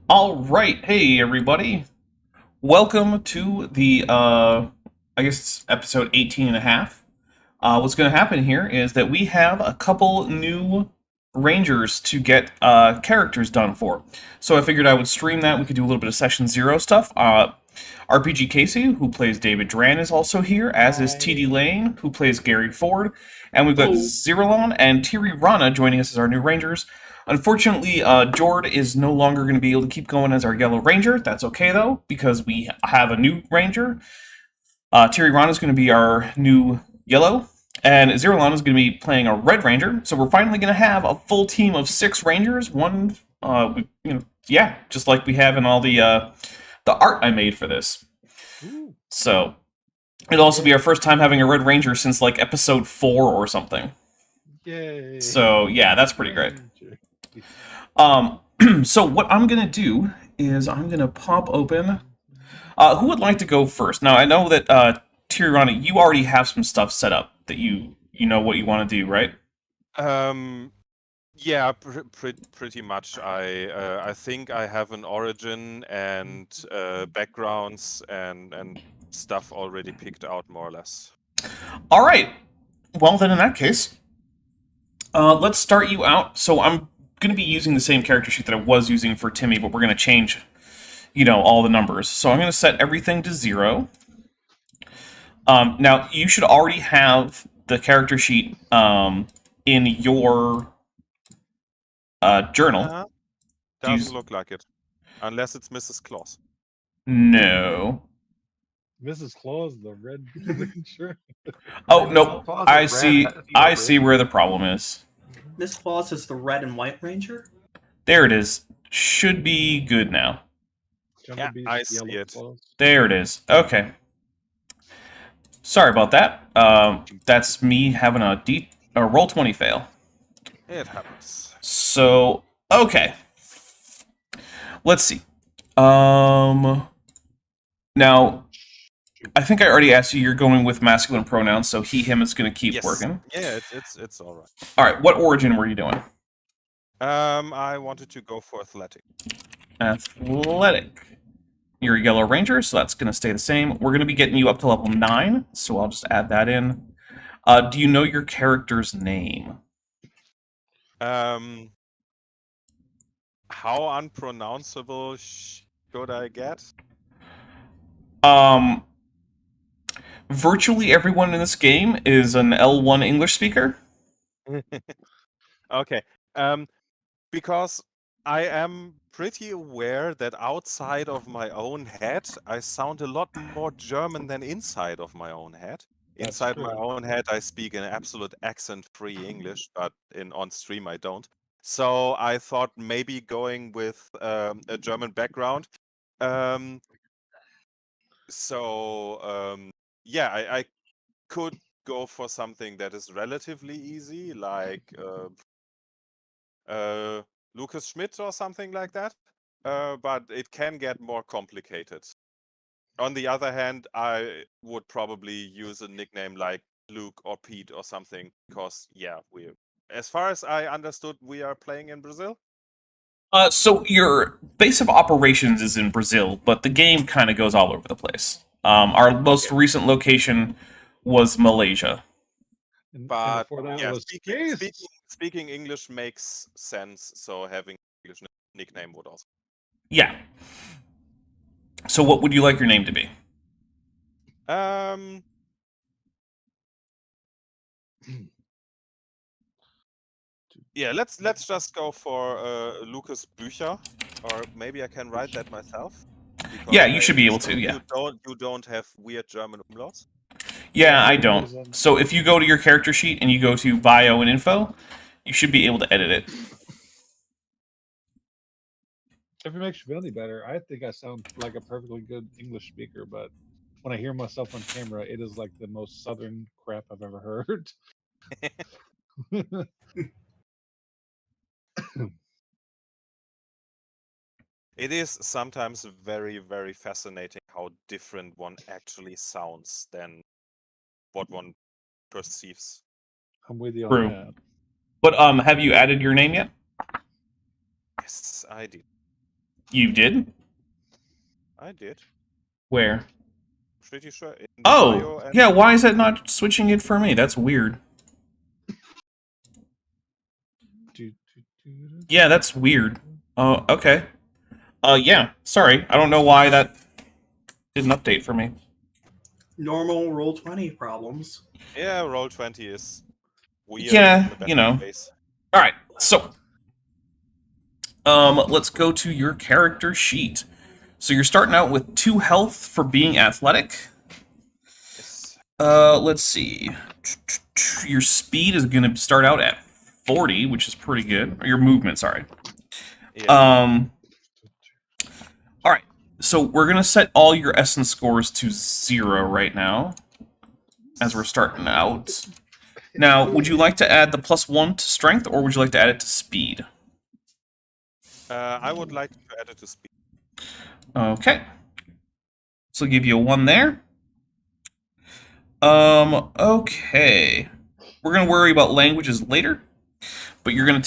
All right, hey everybody. Welcome to the, I guess it's episode 18 and a half. What's going to happen here is that we have a couple new Rangers to get characters done for. So I figured I would stream that. We could do a little bit of Session Zero stuff. RPG Casey, who plays David Dran, is also here, as is TD Lane, who plays Gary Ford. And we've got Ziralon and Tiri Rana joining us as our new Rangers. Unfortunately, Jord is no longer going to be able to keep going as our Yellow Ranger. That's okay, though, because we have a new Ranger. Tiri Rana is going to be our new Yellow, and Ziralon is going to be playing a Red Ranger. So we're finally going to have a full team of 6 Rangers. Just like we have in all the art I made for this. So it'll also be our first time having a Red Ranger since like episode 4 or something. Yay! So yeah, that's pretty great. So what I'm gonna do is I'm gonna pop open. Who would like to go first? Now I know that Tirana, you already have some stuff set up that you know what you want to do, right? Yeah, pretty much. I think I have an origin and backgrounds and stuff already picked out more or less. All right. Well, then in that case, let's start you out. So I'm going to be using the same character sheet that I was using for Timmy, but we're going to change, all the numbers. So I'm going to set everything to 0. Now, you should already have the character sheet in your journal. Doesn't look like it. Unless it's Mrs. Claus. No. Mrs. Claus, the Red Ranger. Oh, no. I see where the problem is. Miss Claus is the red and white ranger? There it is. Should be good now. Yeah, I see it. There it is. Okay. Sorry about that. That's me having a roll 20 fail. It happens. So, okay. Let's see. Now, I think I already asked you, you're going with masculine pronouns, so he, him is going to keep working. Yeah, it's all right. All right, what origin were you doing? I wanted to go for athletic. Athletic. You're a Yellow Ranger, so that's going to stay the same. We're going to be getting you up to level 9, so I'll just add that in. Do you know your character's name? How unpronounceable should I get? Virtually everyone in this game is an L1 English speaker. Okay. Because I am pretty aware that outside of my own head, I sound a lot more German than inside of my own head. Inside my own head, I speak an absolute accent-free English, but on stream I don't. So I thought maybe going with a German background. I could go for something that is relatively easy, like Lucas Schmidt or something like that. But it can get more complicated. On the other hand, I would probably use a nickname like Luke or Pete or something, because as far as I understood, we are playing in Brazil. So your base of operations is in Brazil, but the game kind of goes all over the place. Our most recent location was Malaysia. And But before that yeah, was speaking English makes sense. So having English nickname would also. Yeah. So what would you like your name to be? Yeah, let's just go for Lucas Bücher, or maybe I can write that myself. Because Yeah, you should be able to. Yeah. You don't have weird German umlauts. Yeah, I don't. So if you go to your character sheet and you go to bio and info, you should be able to edit it. If it makes you feel any better, I think I sound like a perfectly good English speaker, but when I hear myself on camera, it is like the most southern crap I've ever heard. It is sometimes very, very fascinating how different one actually sounds than what one perceives. I'm with you on True. that. But have you added your name yet? Yes, I did. You did? I did. Where? Pretty sure. In the bio Oh, and yeah, why is that not switching it for me? That's weird. Yeah, that's weird. Oh, okay. Yeah, sorry. I don't know why that didn't update for me. Normal Roll20 problems. yeah, Roll20 is weird. Yeah, in the best you know. ways. Alright, so let's go to your character sheet. So you're starting out with 2 health for being athletic. Yes. Let's see. Your speed is going to start out at 40, which is pretty good. Or your movement, sorry. Yeah. All right. So we're going to set all your essence scores to 0 right now, as we're starting out. Now, would you like to add the +1 to strength, or would you like to add it to speed? I would like to add it to speed. Okay. So I'll give you a 1 there. Okay. We're gonna worry about languages later, but you're gonna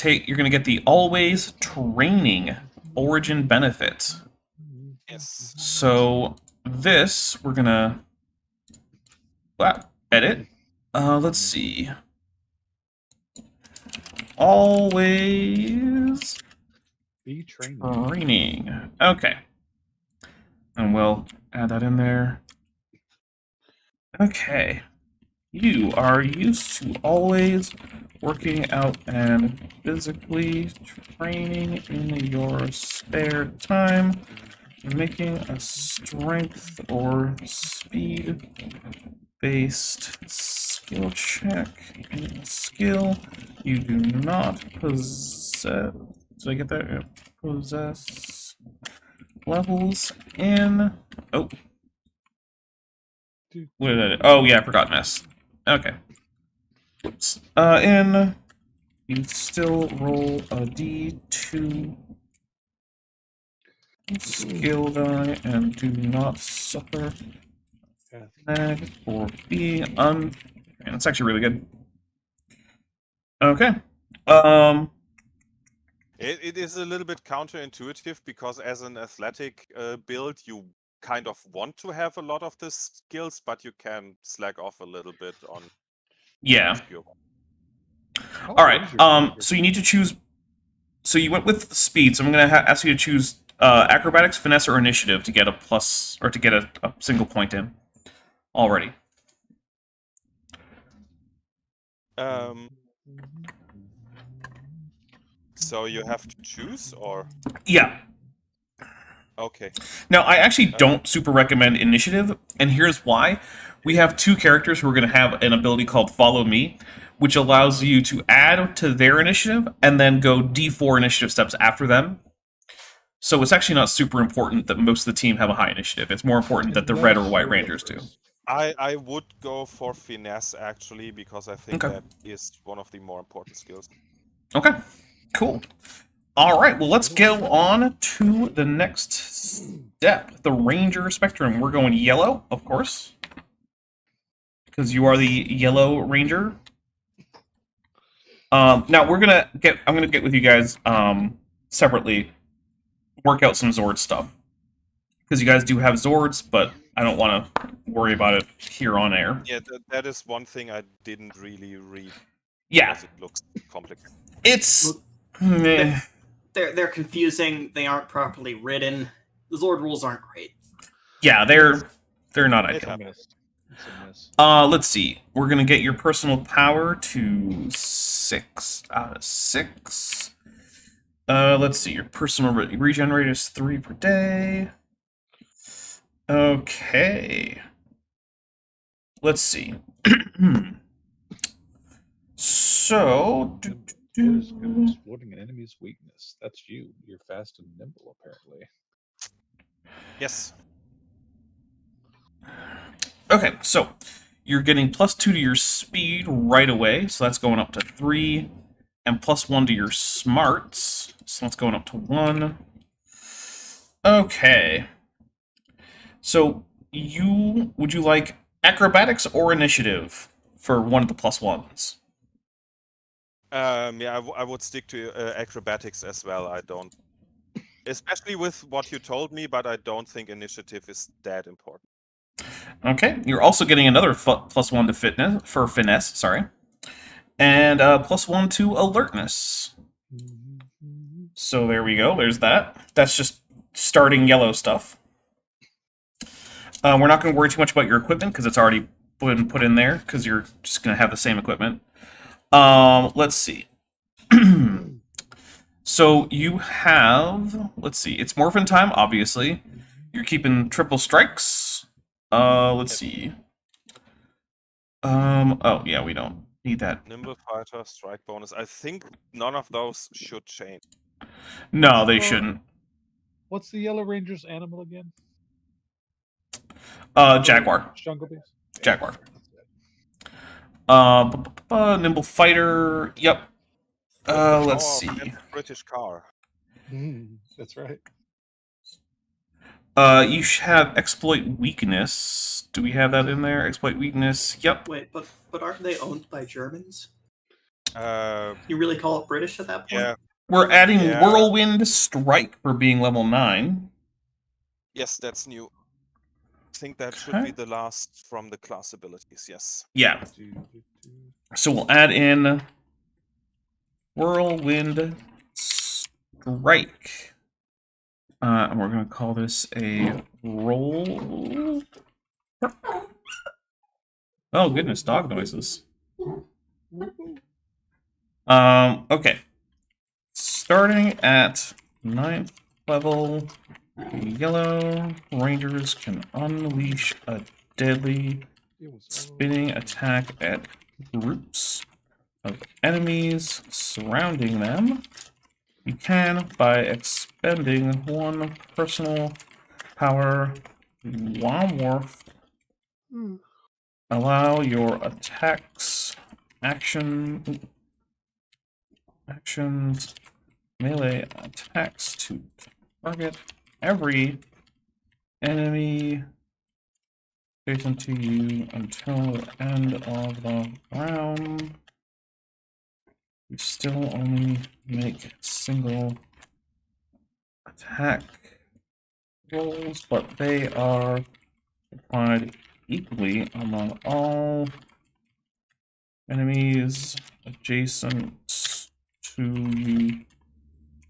get the always training origin benefit. Yes. So this we're gonna edit. Let's see. Always Be training. training. Okay. And we'll add that in there. Okay. You are used to always working out and physically training in your spare time, making a strength or speed-based skill check in a skill you do not possess. Did I get that? Possess levels in. Oh. What did I do? Oh, yeah, I forgot mess. Okay. Whoops. You still roll a d2 skill die and do not suffer lag for being Man, that's actually really good. Okay. It is a little bit counterintuitive because as an athletic build, you kind of want to have a lot of the skills, but you can slack off a little bit on. Yeah. obscure ones. All right. So you need to choose. So you went with speed. So I'm going to ask you to choose acrobatics, finesse, or initiative to get a plus or to get a single point in. Already. So you have to choose, or Yeah. okay. Now, I actually don't super recommend initiative, and here's why. We have 2 characters who are going to have an ability called Follow Me, which allows you to add to their initiative and then go D4 initiative steps after them. So it's actually not super important that most of the team have a high initiative. It's more important that the Red or White Rangers do. I would go for finesse, actually, because I think Okay. that is one of the more important skills. Okay, cool. All right, well, let's go on to the next step, the Ranger Spectrum. We're going yellow, of course, because you are the Yellow Ranger. Now I'm gonna get with you guys separately, work out some Zord stuff. because you guys do have Zords, but I don't want to worry about it here on air. Yeah, that is one thing I didn't really read. Yeah, Because it looks complicated. it's Look, meh. They're confusing. They aren't properly written. The Zord rules aren't great. Yeah, they're not It ideal. It's a happened. miss. It's a miss. Let's see. We're gonna get your personal power to 6 out of 6. Let's see. Your personal regen rate is 3 per day. Okay. Let's see. So, What is good at exploiting an enemy's weakness? That's you. You're fast and nimble, apparently. Yes. okay, so you're getting +2 to your speed right away, so that's going up to 3, and +1 to your smarts, so that's going up to 1. Okay. So would you like acrobatics or initiative for one of the +1s? Yeah, I would stick to acrobatics as well. I don't, especially with what you told me, but I don't think initiative is that important. Okay, you're also getting another +1 to finesse, sorry, and +1 to alertness. So there we go. There's that. That's just starting yellow stuff. We're not going to worry too much about your equipment because it's already been put in there because you're just going to have the same equipment. Let's see. So you have, let's see, it's morphin time, obviously. You're keeping triple strikes. Let's see. Oh yeah, we don't need that. Nimble fighter, strike bonus. I think none of those should change. No, they shouldn't. What's the Yellow Ranger's animal again? Jaguar. Jungle Beast? Jaguar. Nimble fighter. Yep. Let's see. British car. That's right. You should have exploit weakness. Do we have that in there? Exploit weakness. Yep. Wait, but aren't they owned by Germans? Uh, You really call it British at that point? yeah. We're adding Yeah. Whirlwind Strike for being level 9. Yes, that's new. I think that should Okay. be the last from the class abilities. Yes. Yeah. So we'll add in Whirlwind Strike. And we're going to call this a roll. Oh, goodness, dog noises. Okay. Starting at 9th level, Yellow Rangers can unleash a deadly spinning attack at groups of enemies surrounding them. You can, by expending 1 personal power Womworth, allow your attacks, actions, melee attacks to target every enemy adjacent to you until the end of the round. You still only make single attack rolls, but they are applied equally among all enemies adjacent to you,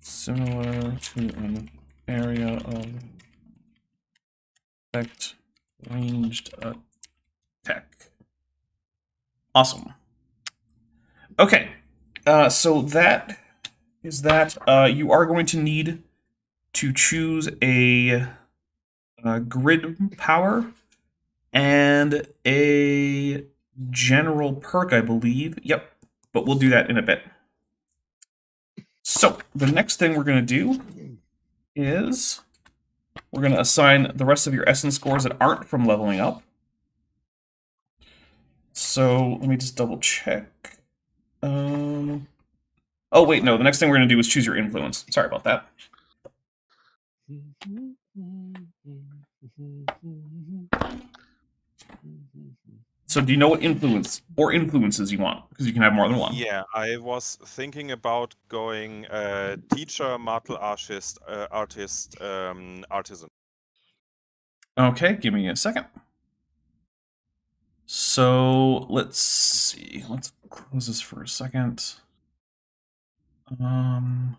similar to an area of effect ranged attack. Awesome. Okay. So that is that. You are going to need to choose a grid power and a general perk, I believe. Yep, but we'll do that in a bit. So the next thing we're going to do is we're going to assign the rest of your essence scores that aren't from leveling up. So let me just double check. Oh, wait, no. The next thing we're going to do is choose your influence. Sorry about that. So do you know what influence or influences you want? Because you can have more than one. Yeah, I was thinking about going teacher, martial artist, artisan. Okay, give me a second. So let's see. Let's close this for a second. I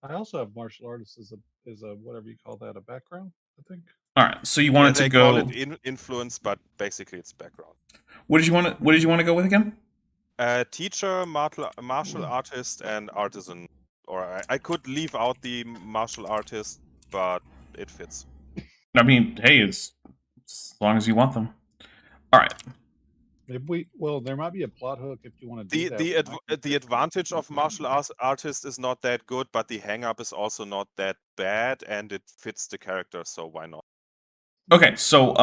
also have martial artists as a whatever you call that, a background, I think. All right. So you Yeah, wanted they to call go. it influence, but basically it's background. What did you want to? What did you want to go with again? Teacher, martial artist, and artisan. Or I could leave out the martial artist, but it fits. I mean, hey, it's as long as you want them. All right. Well, there might be a plot hook if you want to do The that. the advantage of martial artist is not that good, but the hang up is also not that bad, and it fits the character, so why not? Okay. So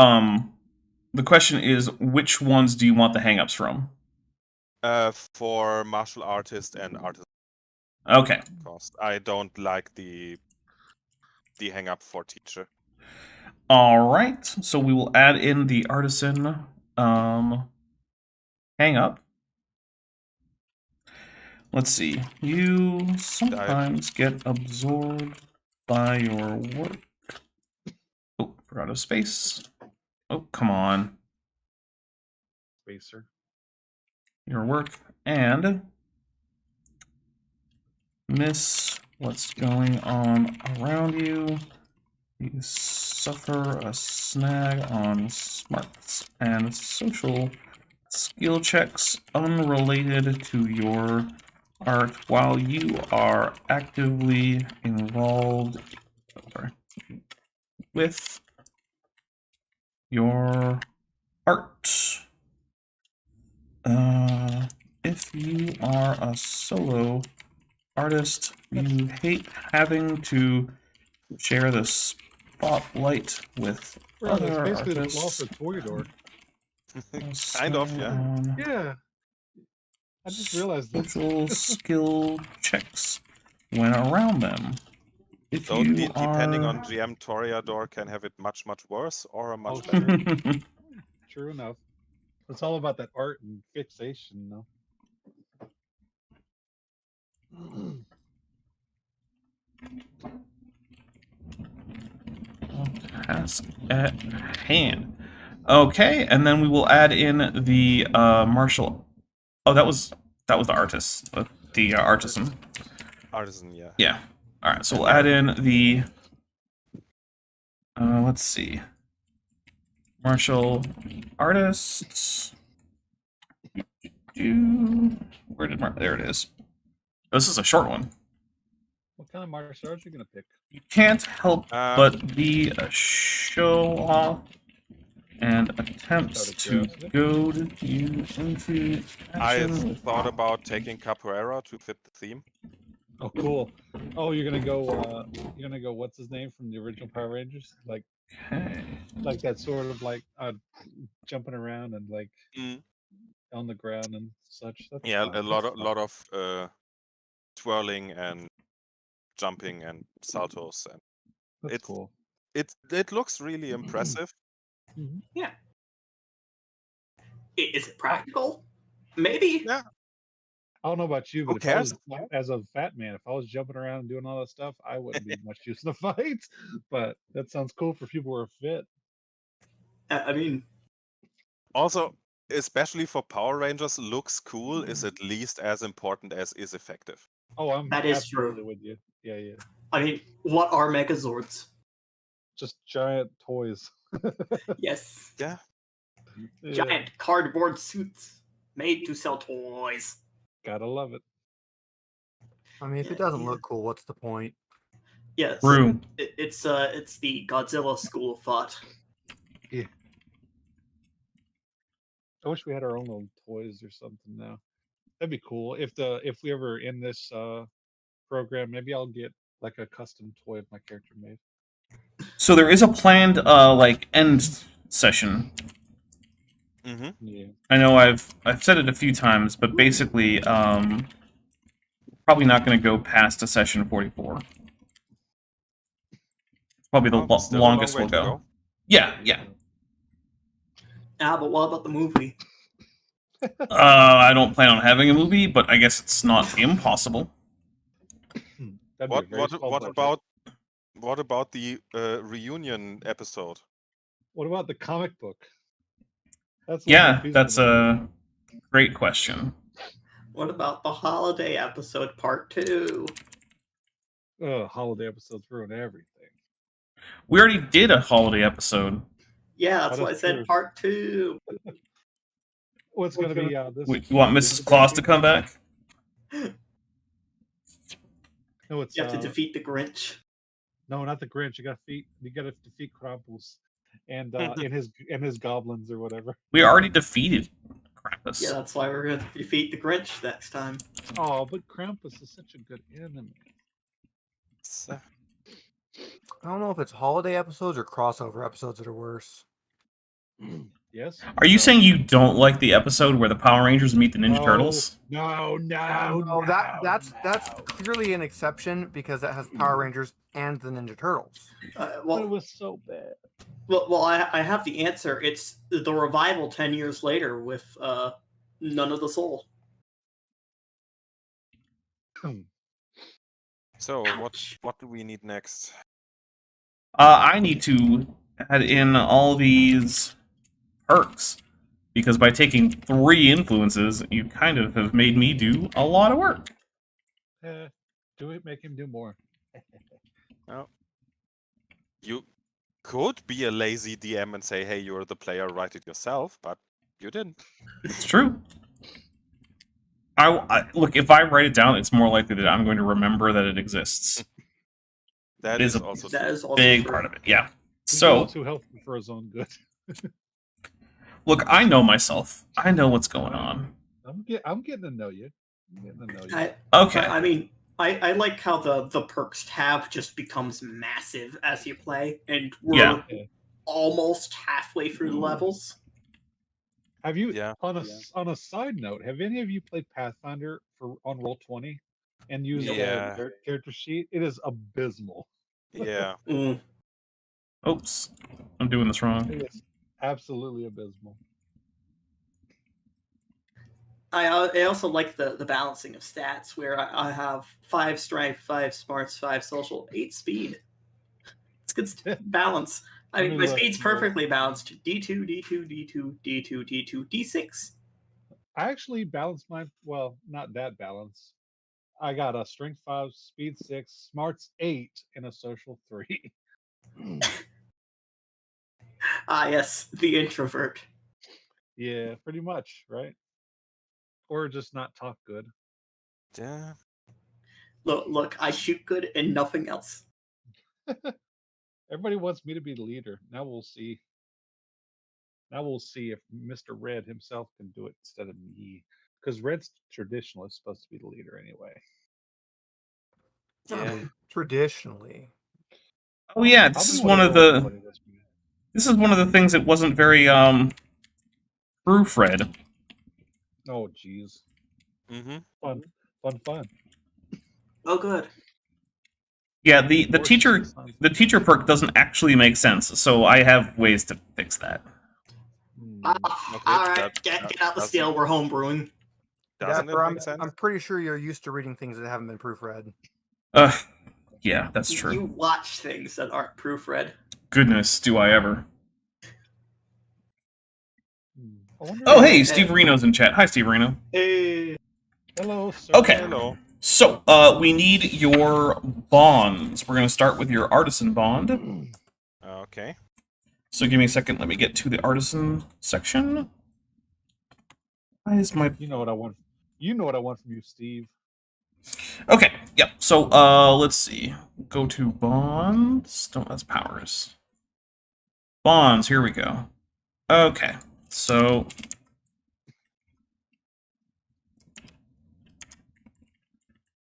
the question is, which ones do you want the hangups from? For martial artist and artisan, Okay. because I don't like the hang up for teacher. All right. So we will add in the artisan hang up. Let's see. You sometimes get absorbed by your work. Oh, forgot a space. Oh, come on. Spacer. Your work and miss what's going on around you. You suffer a snag on smarts and social skill checks unrelated to your art while you are actively involved with your art. If you are a solo artist, you hate having to share the spotlight with Bro, that's other basically the artists. flaw for Toreador. Kind of, yeah. Yeah. I just realized this. Social skill checks when around them. If So you depending are... on GM, Toreador can have it much worse or much Oh, better. True enough. It's all about that art and fixation, though. Task at hand. Okay, and then we will add in the martial. Oh, that was the artist, the artisan. Artisan, yeah. Yeah. All right, so we'll add in the. Let's see. Martial artists. Where did there it is. This is a short one. What kind of martial arts are you going to pick? You can't help but be a show off and attempts to goad you into I action. thought about taking Capoeira to fit the theme. Oh, cool. Oh, you're gonna go. What's his name from the original Power Rangers? Like that sort of like jumping around and like on the ground and such. That's Yeah, fun. a lot of twirling and jumping and saltos, and That's cool. It looks really impressive. Yeah. Is it practical? Maybe. Yeah. I don't know about you, Who but if I cares? was, as a fat man, if I was jumping around and doing all that stuff, I wouldn't be much use in the fight. But that sounds cool for people who are fit. I mean, Also, especially for Power Rangers, looks cool is at least as important as is effective. Oh, I'm that is absolutely true. with you. Yeah, yeah. I mean, what are Megazords? Just giant toys. Yes. Yeah. Giant cardboard suits made to sell toys. Gotta love it. I mean, if it doesn't look cool, what's the point? Yes. True. It's the Godzilla school of thought. Yeah. I wish we had our own little toys or something now. That'd be cool. If we ever in this program, maybe I'll get like a custom toy of my character made. So there is a planned like end session. Yeah. I know I've said it a few times, but basically, probably not going to go past a session 44. It's probably the Still a longest long we'll way to go. Yeah, yeah. But what about the movie? I don't plan on having a movie, but I guess it's not impossible. That'd be a very small budget. What about the reunion episode? What about the comic book? That's Yeah, that's a great question. What about the holiday episode part 2? Holiday episodes ruin everything. We already did a holiday episode. Yeah, that's That why I is said true. part 2. What's going to be this? You want Mrs. Claus to come back? No, it's You have to defeat the Grinch. no, not the Grinch. You got to defeat Krampus and his goblins or whatever. We already defeated Krampus. Yeah, that's why we're going to defeat the Grinch next time. Oh, but Krampus is such a good enemy. So- I don't know if it's holiday episodes or crossover episodes that are worse. Yes. Are you saying you don't like the episode where the Power Rangers meet the Ninja No, Turtles? No, No, that's clearly an exception because that has Power Rangers and the Ninja Turtles. It Well, was so bad. I have the answer. It's the revival 10 years later with None of the Soul. So Ouch. what do we need next? I need to add in all these perks because by taking 3 influences, you kind of have made me do a lot of work. Do it. Make him do more. You could be a lazy DM and say, "Hey, you're the player, write it yourself," but you didn't. It's true. I look, if I write it down, it's more likely that I'm going to remember that it exists. That It is is a also That true. is also Big true. part of it, yeah. He's So, too helpful for his own good. look, I know myself. I know what's going on. I'm getting to know you. I'm getting to know you. Okay. I mean, I like how the perks tab just becomes massive as you play, and we're Yeah. almost halfway through the levels. Have you? Yeah. On a side note, have any of you played Pathfinder on Roll20 and used Yeah. the character sheet? It is abysmal. Yeah. Mm. Oops. I'm doing this wrong. It is absolutely abysmal. I also like the balancing of stats where I have 5 strength, 5 smarts, 5 social, 8 speed. It's good balance. I mean, my look, speed's perfectly balanced. D2, D2, D2, D2, D2, D6. I actually balanced mine. Well, not that balance. I got a strength 5, speed 6, smarts 8, and a social 3. Ah, yes, the introvert. Yeah, pretty much, right? Or just not talk good. Yeah. Look, I shoot good and nothing else. Everybody wants me to be the leader. Now we'll see. Now we'll see if Mr. Red himself can do it instead of me. Because Red's traditionally supposed to be the leader anyway. Yeah. Traditionally. Oh yeah, I'll this be is one of roll the buddy this week. this is one of the things that wasn't very proofread. Oh, jeez. Mm-hmm. Fun. Oh, good. Yeah, the Or teacher sounds- the teacher perk doesn't actually make sense, so I have ways to fix that. Hmm. Okay, All right, that- get that out the doesn't- steel. We're homebrewing. Doesn't Dapper, it make sense? I'm pretty sure you're used to reading things that haven't been proofread. Yeah, that's You true. watch things that aren't proofread. Goodness, do I ever. I wonder Oh, if- hey, Steve Reno's in chat. Hi, Steve Reno. Hey. Hello, sir. Okay. Hello. So, we need your bonds. We're going to start with your artisan bond. Okay. So give me a second. Let me get to the artisan section. Why is my... You know what I want. You know what I want from you, Steve. Okay, yep. So, let's see. Go to bonds. Don't, that's powers. Bonds, here we go. Okay, so...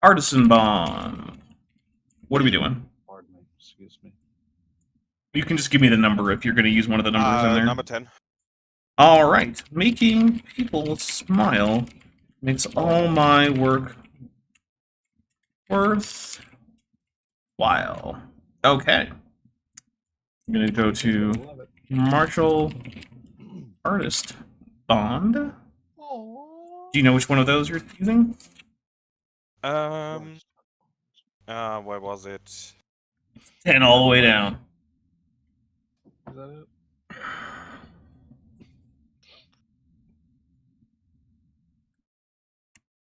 Artisan bond. What are we doing? Pardon me. Excuse me. You can just give me the number if you're going to use one of the numbers in there. Number 10. All right. Making people smile makes all my work worthwhile. Okay. I'm going to go to Love it. Martial Artist Bond. Do Aw. you know which one of those you're using? Where was it? 10 all the way down. Is that it?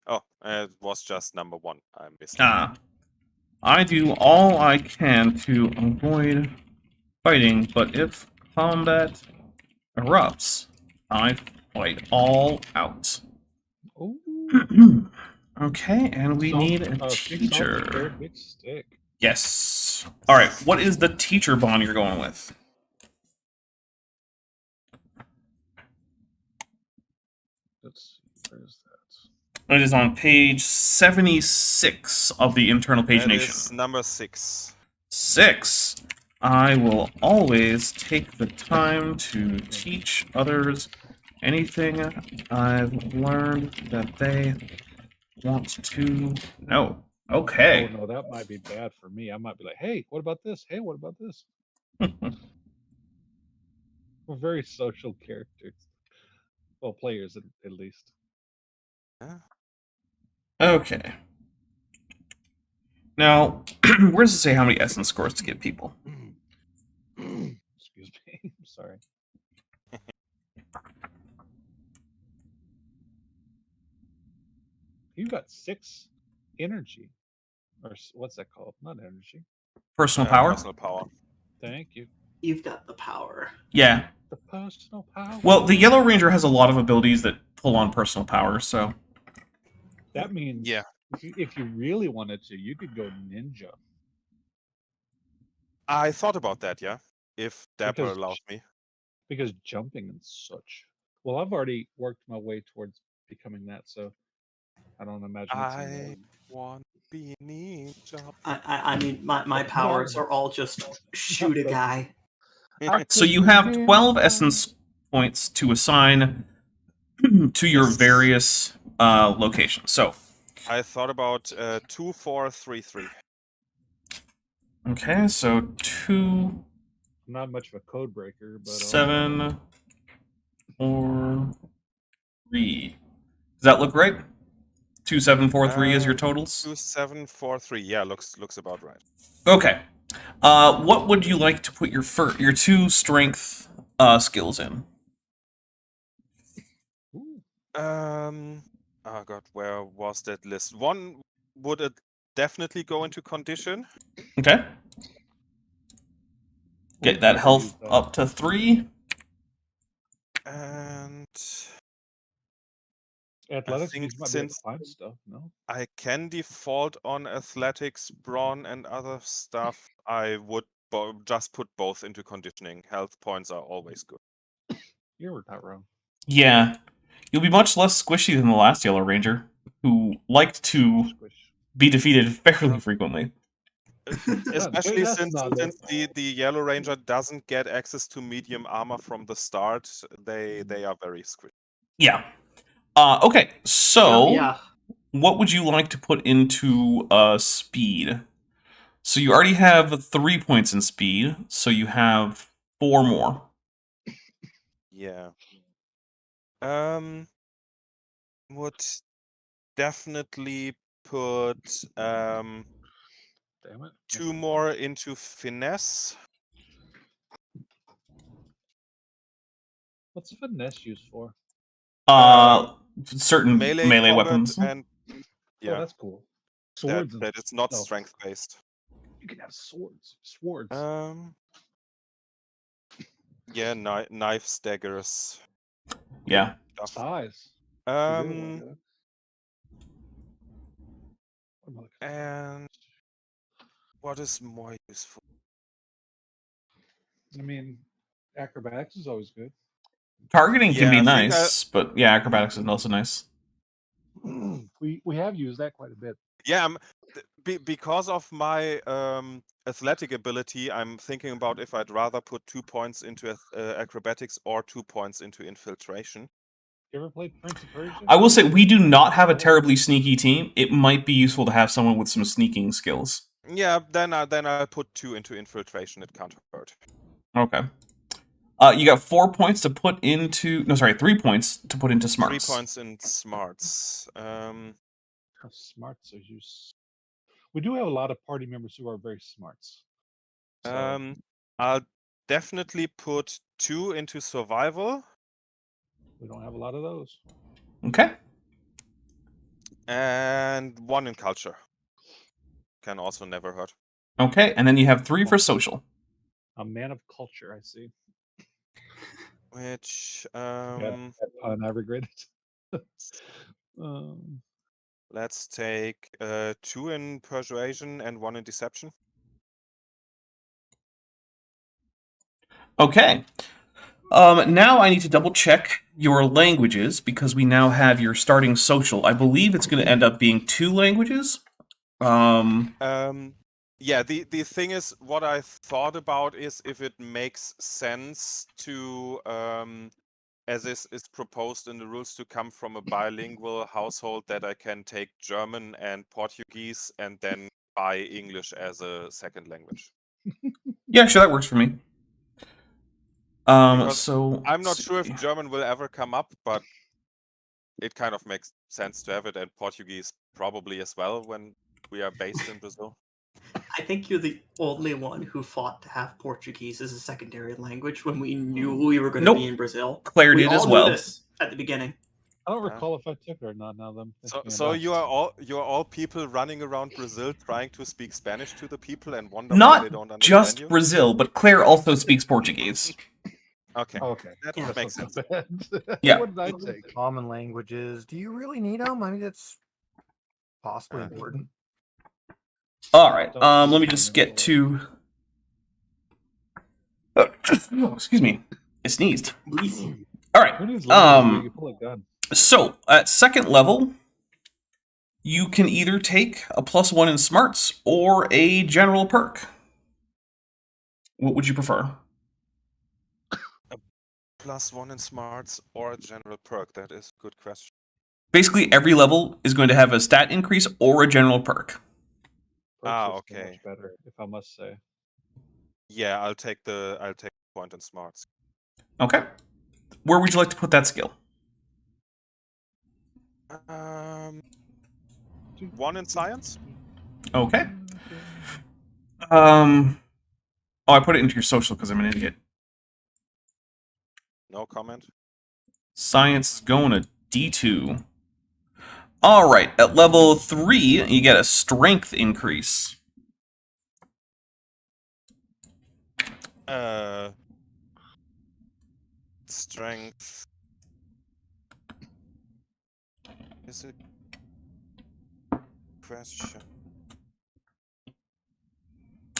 Oh, it was just number 1. I missed it. Ah. I do all I can to avoid fighting, but if combat erupts, I fight all out. Ooh. Okay, and we need a Big salt, teacher. big stick. Yes. All right, what is the teacher bond you're going with? Let's see, where is that? It is on page 76 of the internal That pagination. is number 6. 6. I will always take the time to teach others anything I've learned that they want to know. Okay. Oh no, that might be bad for me. I might be like, hey, what about this? Hey, what about this? We're very social characters. Well, players at least. Yeah. Okay. Now, where does it say how many essence scores to give people? Excuse me. I'm sorry. You got 6 energy. Or what's that called? Not energy. Personal power? Personal power. Thank you. You've got the power. Yeah. The personal power. Well, the Yellow Ranger has a lot of abilities that pull on personal power, so. That means Yeah. if you really wanted to, you could go ninja. I thought about that, yeah. If Deborah Because- allows me. Because jumping and such. Well, I've already worked my way towards becoming that, so I don't imagine it's I want to be a ninja. I mean, my powers are all just shoot a guy. So you have 12 essence points to assign to your Yes. various locations. So, I thought about 2, 4, 3, 3. okay, so 2, I'm not much of a code breaker, but 7, 4, 3. Does that look right? 2, 7, 4, 3 is your totals? 2, 7, 4, 3. Yeah, looks about right. Okay. What would you like to put your 2 strength skills in? Oh god, where was that list? 1 would definitely go into condition. Okay. Get that health up to 3. And athletics think you might be able to since- find stuff. No, I can default on athletics, brawn, and other stuff. I would just put both into conditioning. Health points are always good. you're not wrong. Yeah. You'll be much less squishy than the last Yellow Ranger, who liked to Squish. be defeated fairly frequently. Especially that's since, not their the Yellow Ranger doesn't get access to medium armor from the start, they are very squishy. Yeah. Okay, so Yeah. what would you like to put into speed? So you already have 3 points in speed, so you have 4 more. Yeah. Would definitely put Damn it. 2 more into finesse. What's finesse used for? Certain melee combat weapons. and Oh, yeah, that's cool. that, Swords. that it's not oh, strength based. You can have swords. Swords. Yeah, knife daggers. Yeah. Stuff. Size. And what is more useful? I mean, acrobatics is always good. Targeting can Yeah, be I think nice, but yeah, acrobatics is also nice. we have used that quite a bit. Yeah, because of my athletic ability, I'm thinking about if I'd rather put 2 points into acrobatics or 2 points into infiltration. You ever played Prince of Persia? I will say we do not have a terribly sneaky team. It might be useful to have someone with some sneaking skills. Yeah, then I put 2 into infiltration. It can't hurt. Okay. You got 4 points to put into... No, sorry, 3 points to put into smarts. 3 points in smarts. How smarts are used? We do have a lot of party members who are very smarts. So I'll definitely put 2 into survival we don't have a lot of those. Okay. and 1 in culture. Can also never hurt. Okay, and then you have 3 for social. A man of culture, I see. Which That pun, I regret it. let's take 2 in persuasion and 1 in deception. Okay. Now I need to double check your languages because we now have your starting social. I believe it's going to end up being 2 languages. Yeah, the thing is, what I thought about is if it makes sense to, as is proposed in the rules, to come from a bilingual household, that I can take German and Portuguese and then buy English as a second language. Yeah, sure, that works for me. Because So I'm not let's sure if see. German will ever come up, but it kind of makes sense to have it, and Portuguese probably as well when we are based in Brazil. I think you're the only one who fought to have Portuguese as a secondary language when we knew we were going to Nope. be in Brazil. Claire We did all as knew well. this at the beginning. I don't recall if I took it or not. Now that I'm thinking So about you it. are all people running around Brazil trying to speak Spanish to the people and wonder why they Not don't understand just you? Brazil, but Claire also speaks Portuguese. Okay, Okay, that Yeah. makes sense. not bad. Yeah. What did I take? Common languages. Do you really need them? I mean, it's possibly Uh, important. All right. Don't Let me use just them get to. Oh, excuse me. I sneezed. Easy. All right. Who needs language where you pull a gun? So at second level, you can either take a +1 in smarts or a general perk. What would you prefer? +1 in smarts or a general perk? That is a good question. Basically, every level is going to have a stat increase or a general perk. Perks are so okay. much better, if I must say. Yeah, I'll take point in smarts. Okay. Where would you like to put that skill? 1 in science? Okay. Oh, I put it into your social because I'm an idiot. No comment. Science is going to D2. All right. At level 3, you get a strength increase. Strength. Is it question?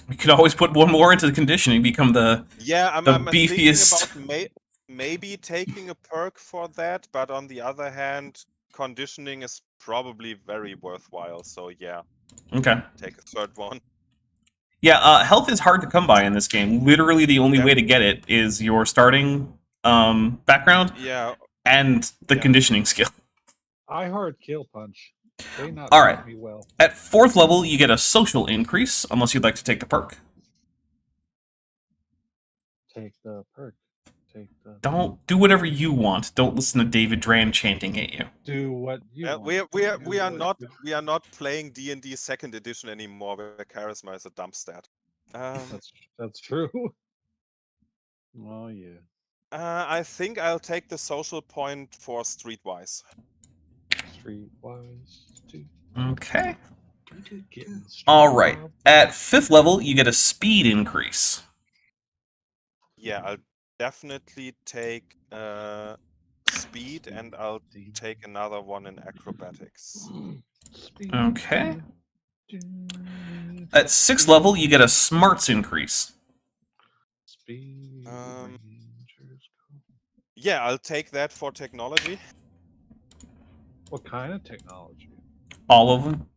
You could always put 1 more into the conditioning, become the Yeah, I'm beefiest. thinking about maybe taking a perk for that, but on the other hand, conditioning is probably very worthwhile. So yeah, Okay. take a third one. Yeah, health is hard to come by in this game. Literally, the only way to get it is your starting background Yeah, and the Yeah. conditioning skill. I heard kill punch. They not All treat right. me well. At 4th level, you get a social increase, unless you'd like to take the perk. Take the perk. Take the. Don't do whatever you want. Don't listen to David Dran chanting at you. Do what you want. we are Do what you- not playing D&D second edition anymore, where charisma is a dump stat. That's true. Oh yeah. I think I'll take the social point for Streetwise. Streetwise. Okay. Getting All right. street At 5th level, you get a speed increase. Yeah, I'll definitely take speed, and I'll take another one in acrobatics. Speed. Okay. At 6th level, you get a smarts increase. Speed. Rangers go. Yeah, I'll take that for technology. What kind of technology? All of them.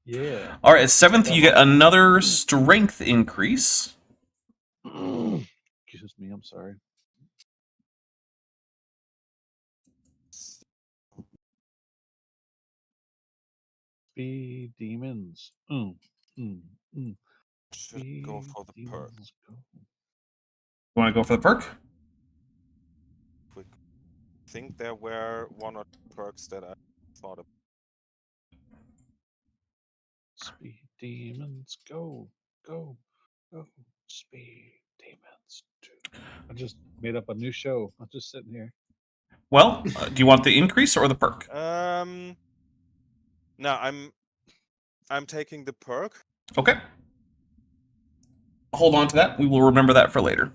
Yeah. All right. At 7th, you get another strength increase. Excuse me. I'm sorry. Speed demons. Should go for the perk. Demons go. You want to go for the perk? I think there were 1 or 2 perks that I thought of. Speed demons go. Go. Oh, speed demons. I just made up a new show. I'm just sitting here. Well, do you want the increase or the perk? No, I'm taking the perk. Okay. Hold on to that. We will remember that for later.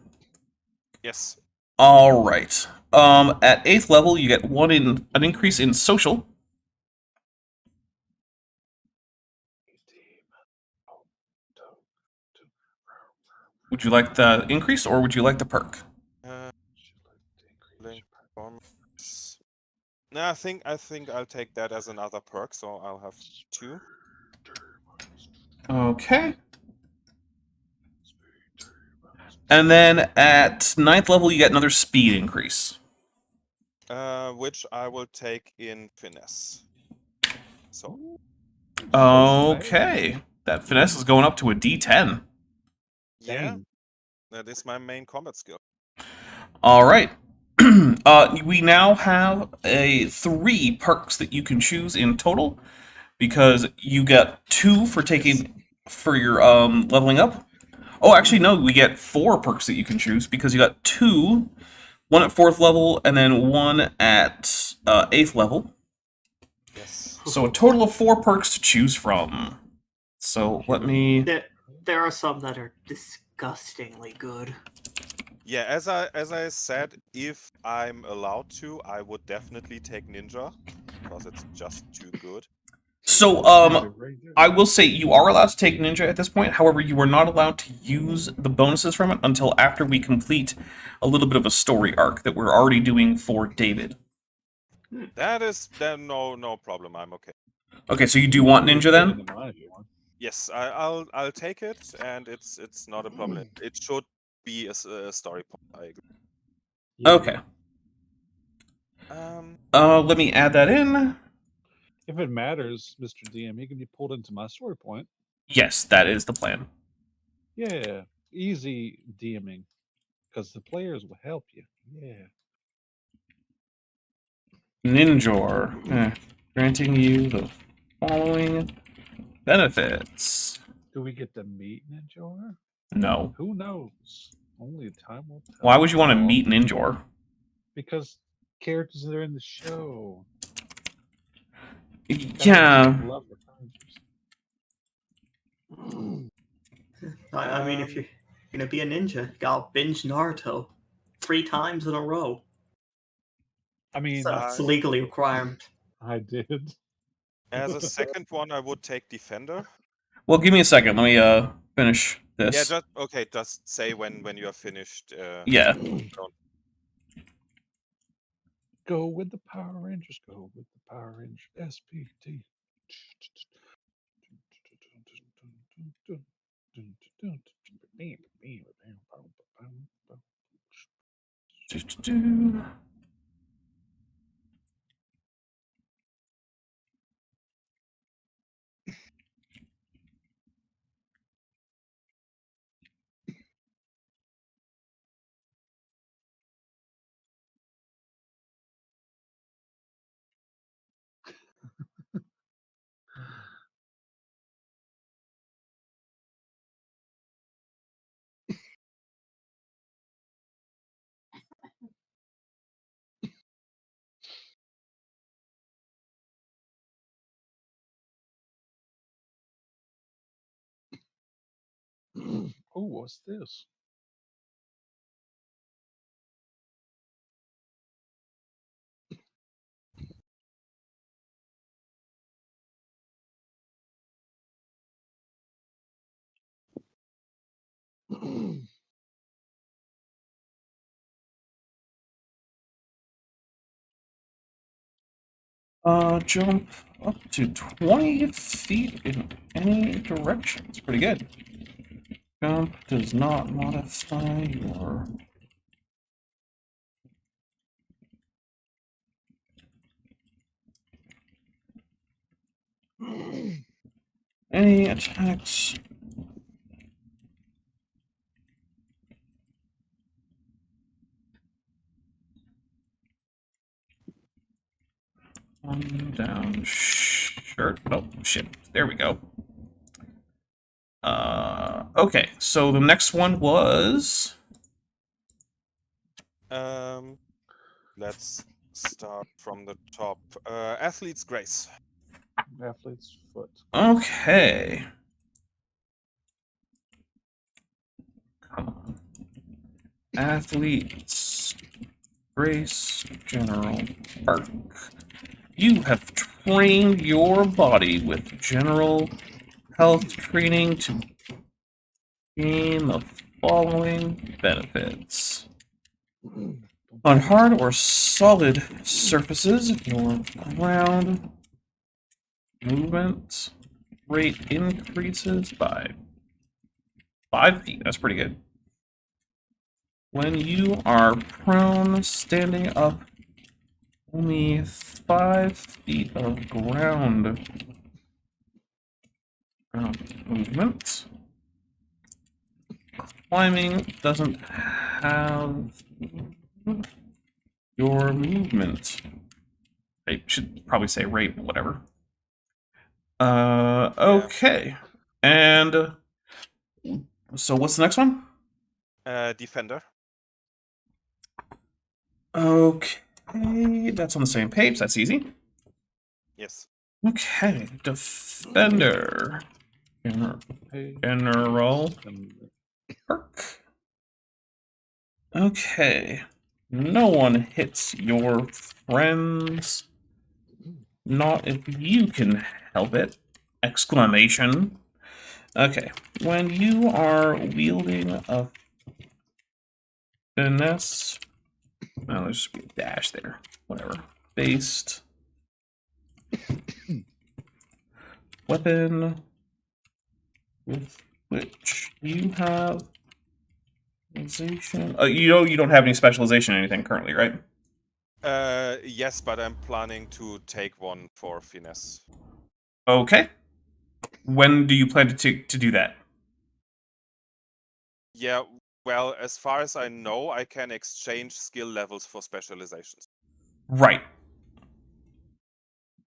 Yes. All right. At 8th level, you get an increase in social. Would you like the increase or would you like the perk? Link performance. No, I think I'll take that as another perk, so I'll have 2. Okay. And then at 9th level, you get another speed increase. Which I will take in finesse. So. Okay. That finesse is going up to a D10. Yeah. Dang. That is my main combat skill. All right. We now have 3 perks that you can choose in total, because you get 2 for your leveling up. Oh, actually, no, we get 4 perks that you can choose because you got 2, 1 at 4th level and then 1 at 8th level. Yes. So a total of 4 perks to choose from. So let me. There are some that are disgustingly good. Yeah, as I said, if I'm allowed to, I would definitely take ninja because it's just too good. So I will say you are allowed to take ninja at this point. However, you are not allowed to use the bonuses from it until after we complete a little bit of a story arc that we're already doing for David. That is no problem. I'm okay. Okay, so you do want ninja then? Yes, I'll take it, and it's not a problem. It should be a story point. I agree. Okay. Let me add that in. If it matters, Mr. DM, he can be pulled into my story point. Yes, that is the plan. Yeah, easy DMing, because the players will help you. Yeah. Ninjor, granting you the following benefits. Do we get to meet Ninjor? No. Who knows? Only time will tell. Why would you want to meet Ninjor? Because characters that are in the show. Yeah. I mean, if you're gonna be a ninja, you gotta binge Naruto 3 times in a row. I mean, So it's legally required. I did. As a second one, I would take defender. Well, give me a second. Let me finish this. Yeah, just say when you are finished. Yeah. Go with the Power Rangers. Go with the Power Rangers. SPT. Oh, what's this? Jump up to 20 feet in any direction. It's pretty good. Jump does not modify your... any attacks. Down shirt. Oh, shit. There we go. Okay, so the next one was... Let's start from the top. Athlete's Grace. Athlete's foot. Okay. Come on. Athlete's Grace General Arc. You have trained your body with general health training to gain the following benefits. On hard or solid surfaces, your ground movement rate increases by 5 feet. That's pretty good. When you are prone, standing up, only 5 feet of ground movement. Climbing doesn't have your movement. I should probably say rate, but whatever. Okay. And so what's the next one? Defender. Okay, that's on the same page. That's easy. Yes. Okay, Defender. General Perk. Okay. No one hits your friends. Not if you can help it! Exclamation. Okay. When you are wielding a finesse... Oh, there's just a dash there. Whatever. Based weapon with which you have specialization. You don't have any specialization or anything currently, right? Yes, but I'm planning to take one for finesse. Okay. When do you plan to do that? Yeah, well, as far as I know, I can exchange skill levels for specializations. Right.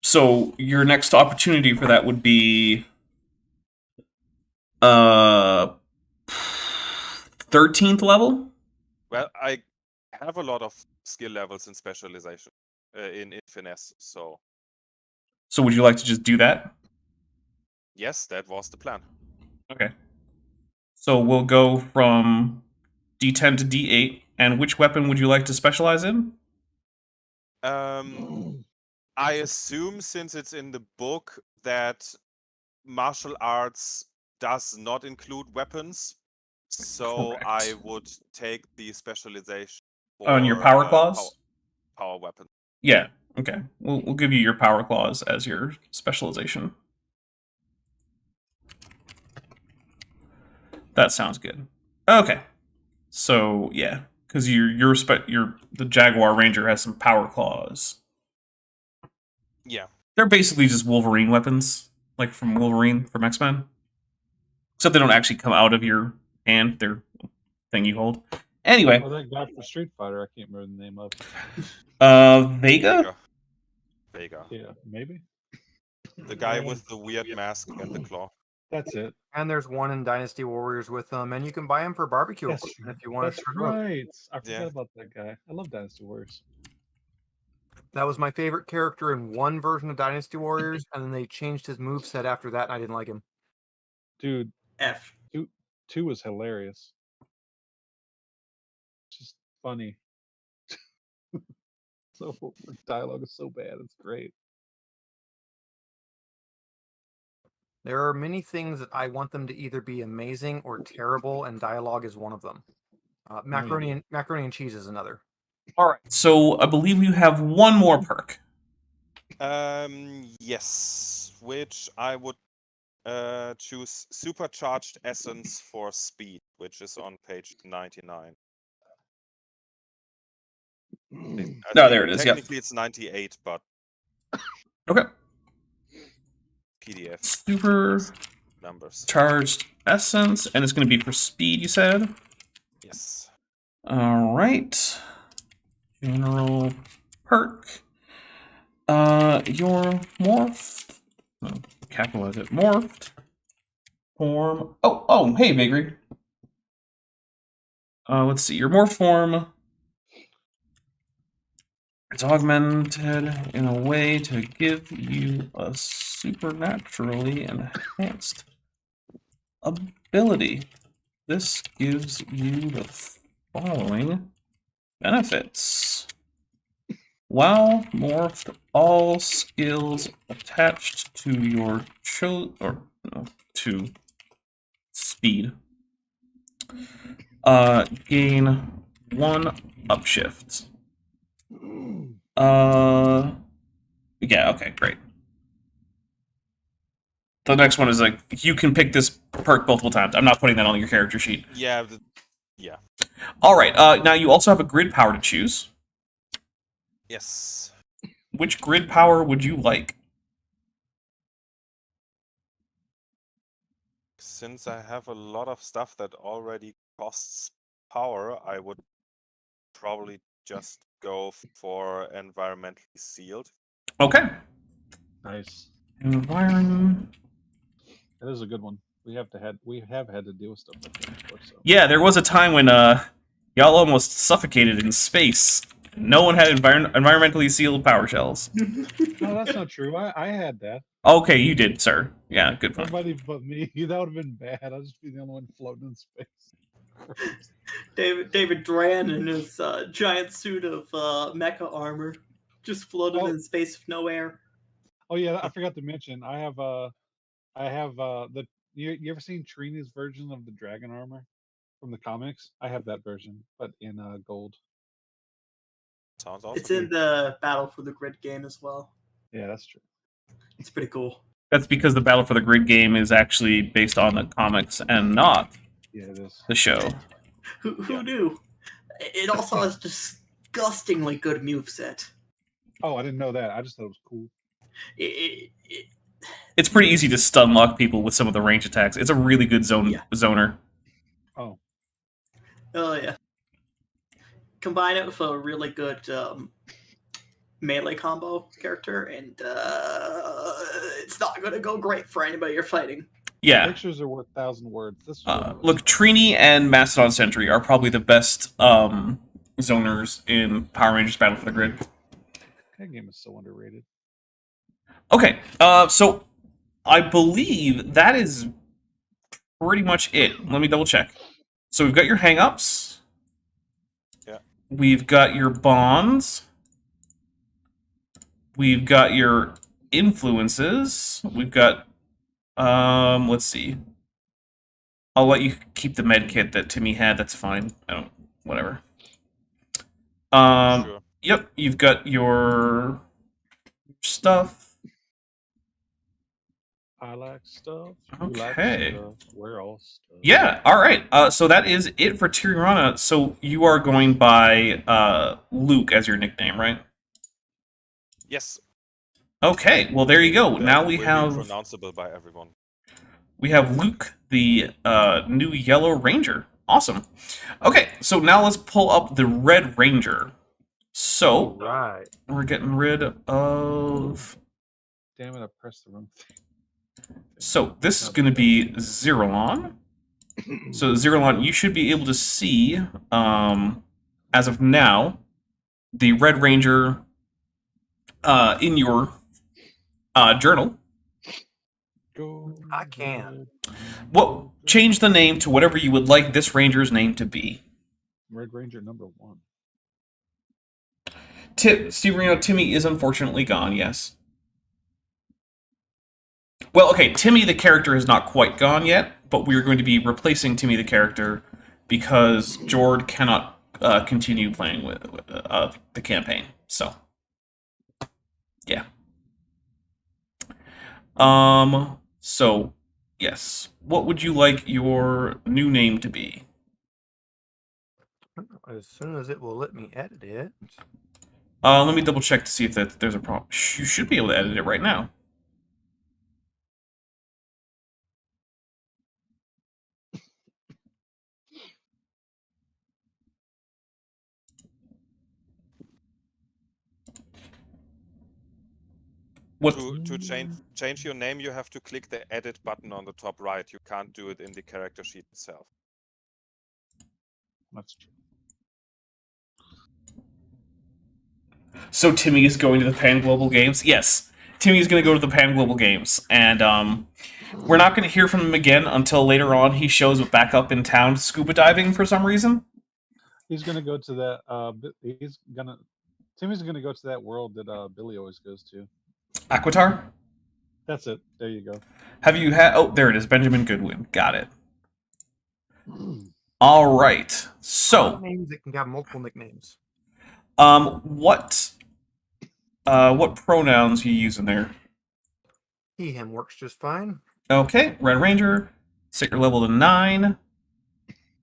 So your next opportunity for that would be 13th level? Well, I have a lot of skill levels in specialization, in finesse, so... So would you like to just do that? Yes, that was the plan. Okay. So we'll go from D10 to D8, and which weapon would you like to specialize in? I assume, since it's in the book, that martial arts does not include weapons, so Correct. I would take the specialization for On your power claws? power weapon. Yeah. Okay. We'll give you your power claws as your specialization. That sounds good. Okay. So yeah, because the Jaguar Ranger has some power claws. Yeah. They're basically just Wolverine weapons, like from Wolverine from X-Men. Except they don't actually come out of your hand; they're a thing you hold. Anyway. Oh, that guy for Street Fighter, I can't remember the name of. Vega? Vega. Yeah, maybe. The guy with the weird mask and the claw. That's it. And there's one in Dynasty Warriors with them, and you can buy them for barbecue That's equipment if you want That's to start with. right. I forgot Yeah. about that guy. I love Dynasty Warriors. That was my favorite character in one version of Dynasty Warriors, and then they changed his moveset after that, and I didn't like him. Dude, F. 2 was hilarious. Just funny. So the dialogue is so bad, it's great. There are many things that I want them to either be amazing or terrible, and dialogue is one of them. Macaroni and cheese is another. All right. So I believe you have one more perk. Yes, which I would choose Supercharged Essence for Speed, which is on page 99. No, there it is. Yep. Technically, it's 98, but Okay. PDF Super numbers. charged essence, and it's going to be for speed, you said? Yes. All right. General perk. Your morph. Oh, capitalize it. Morphed form. Oh, hey, Vigri. Let's see. Your morph form. It's augmented in a way to give you a supernaturally enhanced ability. This gives you the following benefits. While morphed, all skills attached to your to speed gain 1 upshift. Yeah, okay, great. The next one is like, you can pick this perk multiple times. I'm not putting that on your character sheet. Yeah. All right, now you also have a grid power to choose. Yes. Which grid power would you like? Since I have a lot of stuff that already costs power, I would probably just go for environmentally sealed. Okay. Nice. Environment. That is a good one. We have had to deal with stuff like that before. So. Yeah, there was a time when y'all almost suffocated in space. No one had environmentally sealed power shells. No, that's not true. I had that. Okay, you did, sir. Yeah, good point. Nobody but me. That would have been bad. I'd just be the only one floating in space. David Duran in his giant suit of mecha armor, just floating in space with no air. Oh yeah, I forgot to mention. I have the. You ever seen Trina's version of the dragon armor from the comics? I have that version, but in gold. Sounds awesome. It's in the Battle for the Grid game as well. Yeah, that's true. It's pretty cool. That's because the Battle for the Grid game is actually based on the comics and not it is. the show. Who knew? It also has disgustingly good moveset. Oh, I didn't know that. I just thought it was cool. It's pretty easy to stun lock people with some of the range attacks. It's a really good zoner. Oh. Oh yeah. Combine it with a really good melee combo character, and it's not going to go great for anybody you're fighting. Yeah. Pictures are worth 1,000 words. Look, Trini and Mastodon Sentry are probably the best zoners in Power Rangers Battle for the Grid. That game is so underrated. Okay, so I believe that is pretty much it. Let me double check. So we've got your hang-ups. Yeah. We've got your bonds. We've got your influences. We've got, let's see. I'll let you keep the med kit that Timmy had. That's fine. Whatever. Sure. Yep, you've got your stuff. I like stuff. Okay. You like stuff. We're all stuff. Yeah, all right. So that is it for Tirirana. So you are going by Luke as your nickname, right? Yes. Okay, well there you go. That Now we will be have pronounceable by everyone. we have Luke, the new Yellow Ranger. Awesome. Okay, so now let's pull up the Red Ranger. So Right. we're getting rid of. Damn it! I pressed the wrong thing. So this is going to be Zeralon. So Zeralon, you should be able to see, as of now, the Red Ranger in your journal. I can. Well, change the name to whatever you would like this Ranger's name to be. Red Ranger #1. Timmy is unfortunately gone, yes. Well, okay, Timmy the character is not quite gone yet, but we are going to be replacing Timmy the character because Jord cannot continue playing with the campaign. So, yeah. So, yes. What would you like your new name to be? As soon as it will let me edit it. Let me double check to see if there's a problem. You should be able to edit it right now. What? To change your name, you have to click the edit button on the top right. You can't do it in the character sheet itself. That's true. So Timmy is going to the Pan Global Games? Yes, Timmy is going to go to the Pan Global Games, and we're not going to hear from him again until later on. He shows back up in town scuba diving for some reason. He's gonna go to that. Timmy's gonna go to that world that Billy always goes to. Aquitar? That's it. There you go. Have you had... Oh, there it is. Benjamin Goodwin. Got it. All right. So, Names that can have multiple nicknames. what pronouns you using there? He, him works just fine. Okay, Red Ranger, set your level to 9.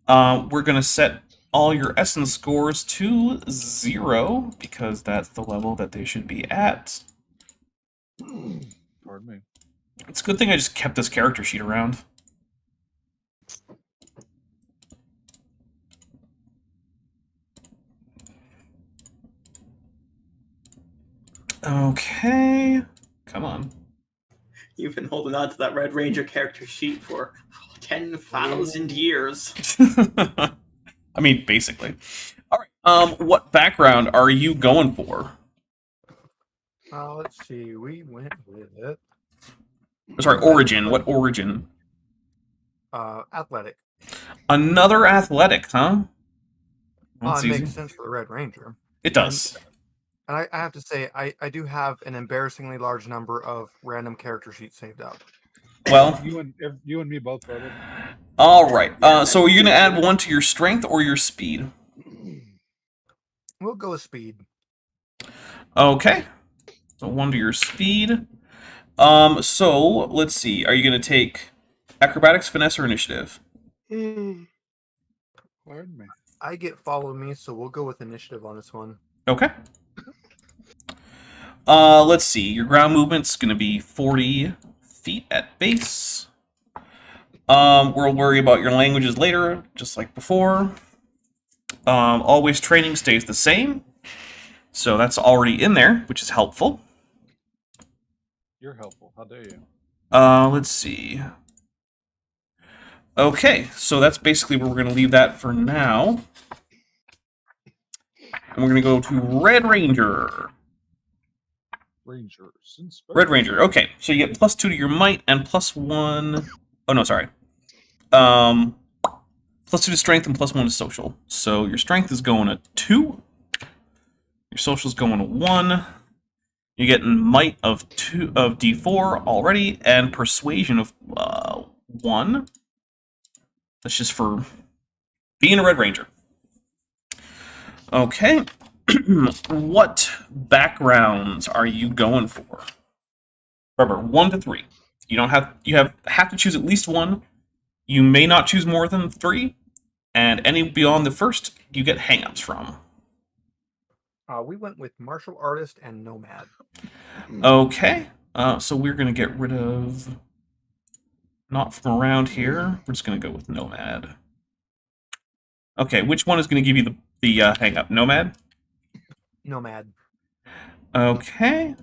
We're going to set all your essence scores to 0, because that's the level that they should be at. Pardon me. It's a good thing I just kept this character sheet around. Okay, come on. You've been holding on to that Red Ranger character sheet for 10,000 years. I mean, basically. All right. What background are you going for? Let's see. We went with it. Sorry, origin. What origin? Athletic. Another athletic, huh? It That's easy. makes sense for the Red Ranger. It does. And I have to say, I do have an embarrassingly large number of random character sheets saved up. Well, You and me both, brother. all right. So are you going to add 1 to your strength or your speed? We'll go with speed. Okay. So 1 to your speed. So let's see. Are you going to take acrobatics, finesse, or initiative? Pardon me. I get follow me, so we'll go with initiative on this one. Okay. Let's see. Your ground movement's going to be 40 feet at base. We'll worry about your languages later, just like before. Always training stays the same. So that's already in there, which is helpful. You're helpful. How dare you? Let's see. Okay, so that's basically where we're going to leave that for now. And we're going to go to Red Ranger. Rangers. Red Ranger. Okay, so you get +2 to your might and +1. Oh no, sorry. +2 to strength and +1 to social. So your strength is going to 2. Your social is going to 1. You're getting might of D4 already, and persuasion of 1. That's just for being a Red Ranger. Okay. What backgrounds are you going for? Remember, 1 to 3. You have to choose at least 1. You may not choose more than 3, and any beyond the first, you get hang-ups from. We went with martial artist and nomad. Okay. So we're gonna get rid of not from around here. We're just gonna go with nomad. Okay, which one is gonna give you the hang-up? Nomad? Nomad. Okay.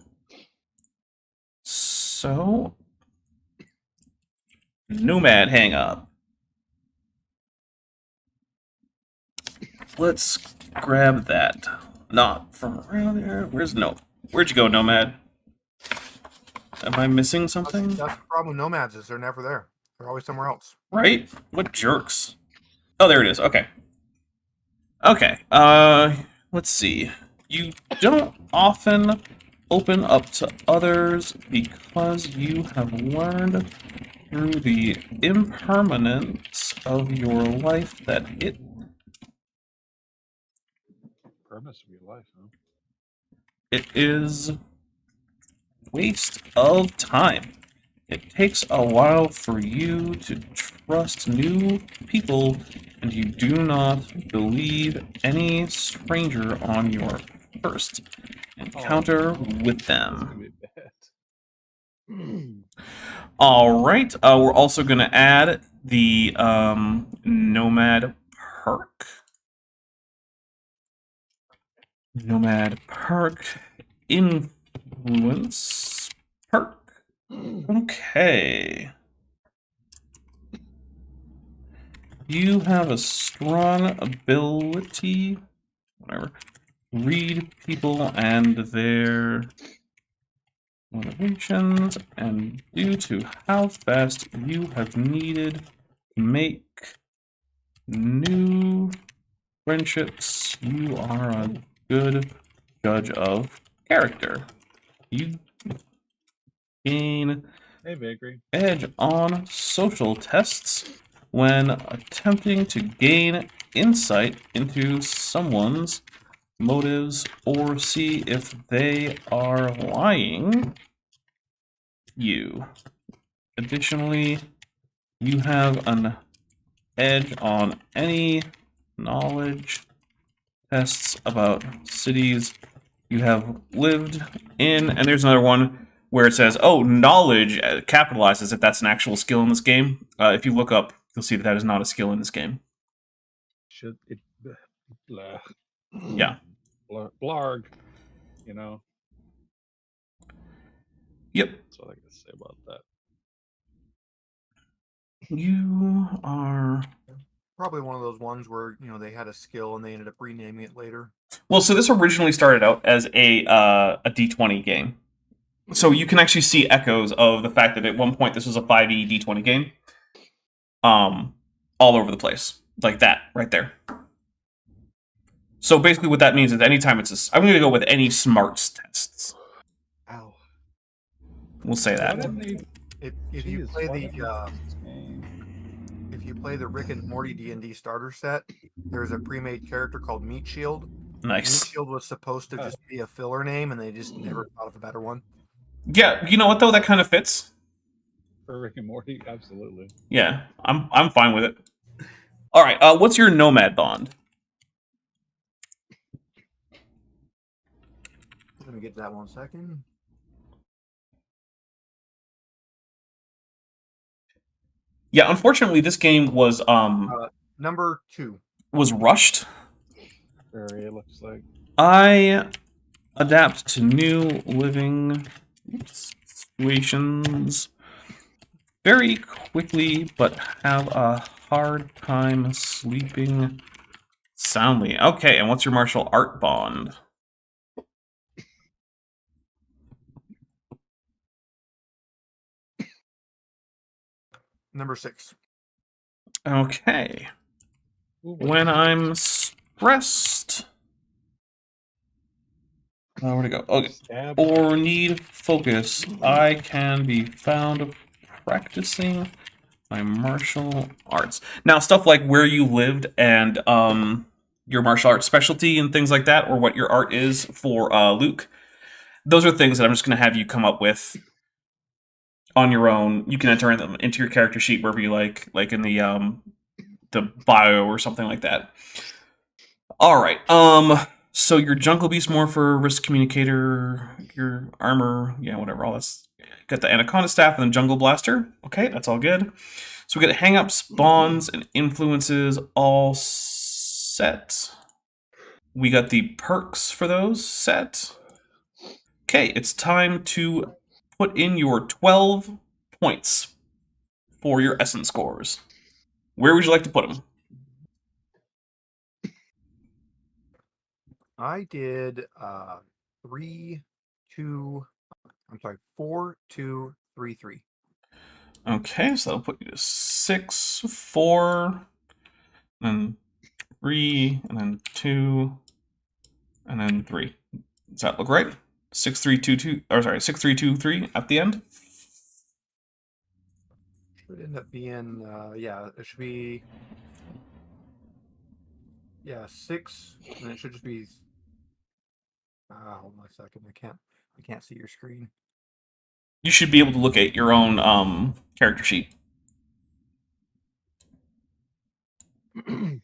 So nomad hang up. Let's grab that. Not from around here. Where'd you go, Nomad? Am I missing something? That's the problem with nomads is they're never there. They're always somewhere else. Right? What jerks. Oh, there it is. Okay. Okay. Let's see. You don't often open up to others because you have learned through the impermanence of your life that it Premise of your life, huh? It is waste of time. It takes a while for you to trust new people, and you do not believe any stranger on your first encounter with It's gonna them. be bad. All right. We're also going to add the Nomad perk. Nomad perk influence perk. Okay. You have a strong ability, whatever, read people and their motivations, and due to how fast you have needed to make new friendships, you are a good judge of character. You gain Hey, Bakery. edge on social tests when attempting to gain insight into someone's motives or see if they are lying you. Additionally, you have an edge on any knowledge tests about cities you have lived in. And there's another one where it says, oh, knowledge capitalizes if that's an actual skill in this game. If you look up, you'll see that that is not a skill in this game. Should it? Blah. Yeah. Blarg. You know. Yep. That's what I got to say about that. You are... Probably one of those ones where, you know, they had a skill and they ended up renaming it later. Well, so this originally started out as a D20 game. So you can actually see echoes of the fact that at one point this was a 5e D20 game. All over the place. Like that, right there. So basically what that means is anytime it's I'm going to go with any smarts tests. Ow. We'll say Why that. didn't they? If you Jeez, play why the didn't this game? if you play the Rick and Morty D&D starter set, there's a pre-made character called Meat Shield. Nice. Meat Shield was supposed to just be a filler name, and they just never thought of a better one. Yeah, you know what though? That kind of fits. For Rick and Morty, absolutely. Yeah, I'm fine with it. All right, what's your nomad bond? Let me get to that 1 second. Yeah, unfortunately, this game was Number 2. rushed. Very, it looks like. I adapt to new living situations very quickly, but have a hard time sleeping soundly. Okay, and what's your martial art bond? Number 6. Okay. Ooh, When I'm stressed... where'd it go? Okay. stab. Or need focus, I can be found practicing my martial arts. Now, stuff like where you lived and your martial arts specialty and things like that, or what your art is for Luke, those are things that I'm just going to have you come up with on your own. You can enter them into your character sheet wherever you like in the bio or something like that. All right. So your jungle beast more for risk communicator, your armor, yeah, whatever. All that's got the anaconda staff and then jungle blaster. Okay, that's all good. So we got hang-ups, bonds, and influences all set. We got the perks for those set. Okay, it's time to put in your 12 points for your essence scores. Where would you like to put them? I did 3, 2. I'm sorry, 4, 2, 3, 3. Okay, so that'll put you to 6, 4, and 3, and then 2, and then 3. Does that look right? 6, 3, 2, 2. Or sorry, 6, 3, 2, 3 at the end. Should end up being yeah, it should be 6, and it should just be. Hold on a second. I can't see your screen. You should be able to look at your own character sheet. No,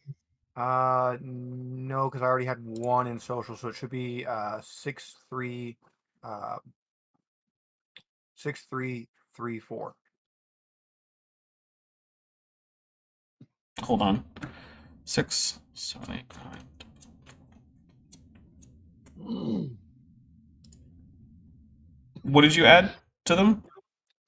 because I already had 1 in social, so it should be 6, 3, 6, 3, 3, 4. Hold on. 6, 7, 8, 9. What did you add? to them?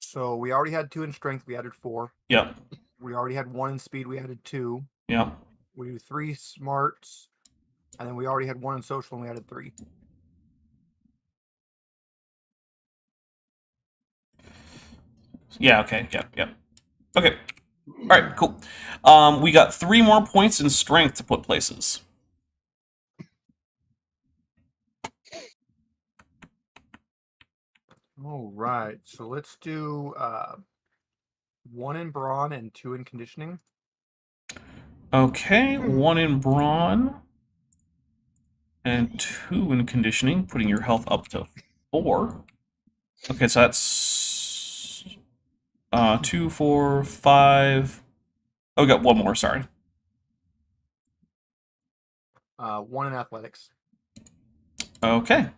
So we already had 2 in strength. We added 4. Yep. We already had 1 in speed. We added 2. Yep. We do 3 smarts, and then we already had 1 in social, and we added 3. Yeah, okay, yep. Okay. Alright, cool. We got 3 more points in strength to put places. All right, so let's do 1 in brawn and 2 in conditioning. Okay, 1 in brawn and 2 in conditioning, putting your health up to 4. Okay, so that's 2, 4, 5. Oh, we got 1 more, sorry. 1 in athletics. Okay.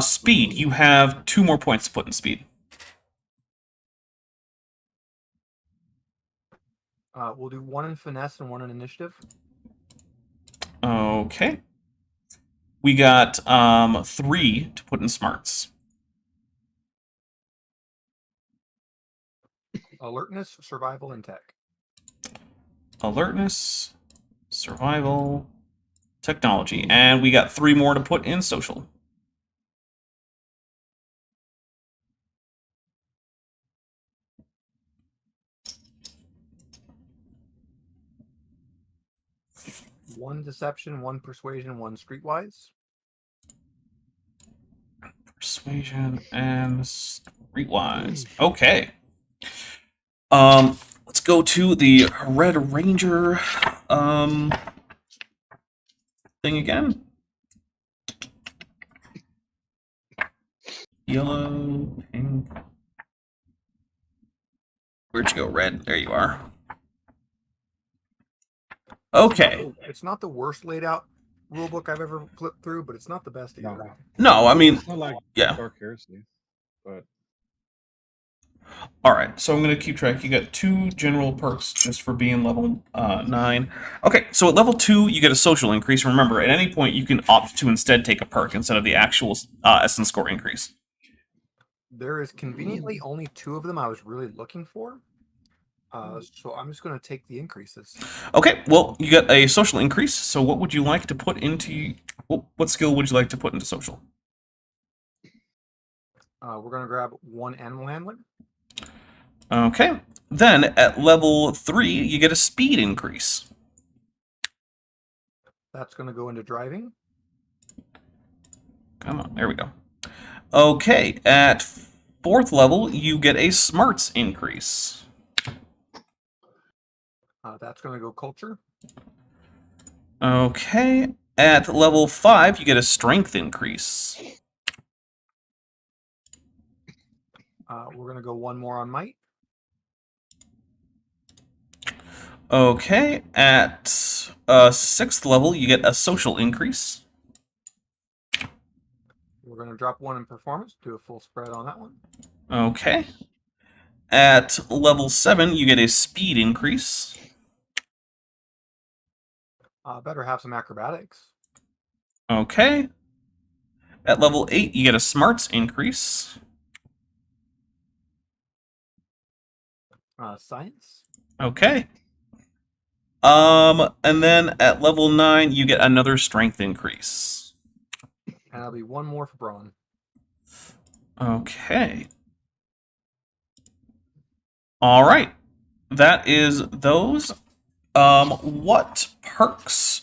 Speed, you have 2 more points to put in speed. We'll do 1 in finesse and 1 in initiative. Okay. We got 3 to put in smarts. Alertness, survival, and tech. Alertness, survival, technology. And we got 3 more to put in social. One deception, 1 persuasion, 1 streetwise. Persuasion and streetwise. Okay. Let's go to the Red Ranger thing again. Yellow, pink. Where'd you go, Red? There you are. Okay. It's not the worst laid out rulebook I've ever flipped through, but it's not the best either. No, I mean, It's not like yeah. Dark Heresy, but All right, so I'm going to keep track. You got 2 general perks just for being level 9. Okay, so at level 2, you get a social increase. Remember, at any point, you can opt to instead take a perk instead of the actual essence score increase. There is conveniently only 2 of them I was really looking for. So I'm just going to take the increases. Okay, well, you got a social increase. So what would you like to put into... What skill would you like to put into social? We're going to grab 1 animal handling. Okay, then at level 3, you get a speed increase. That's going to go into driving. Come on, there we go. Okay, at 4th level, you get a smarts increase. That's going to go culture. Okay, at level 5, you get a strength increase. We're going to go 1 more on might. Okay, at 6th level, you get a social increase. We're going to drop 1 in performance, do a full spread on that one. Okay. At level 7, you get a speed increase. Better have some acrobatics. Okay. At level 8, you get a smarts increase. Science. Okay. And then at level 9, you get another strength increase. And that'll be 1 more for brawn. Okay. All right. That is those. What perks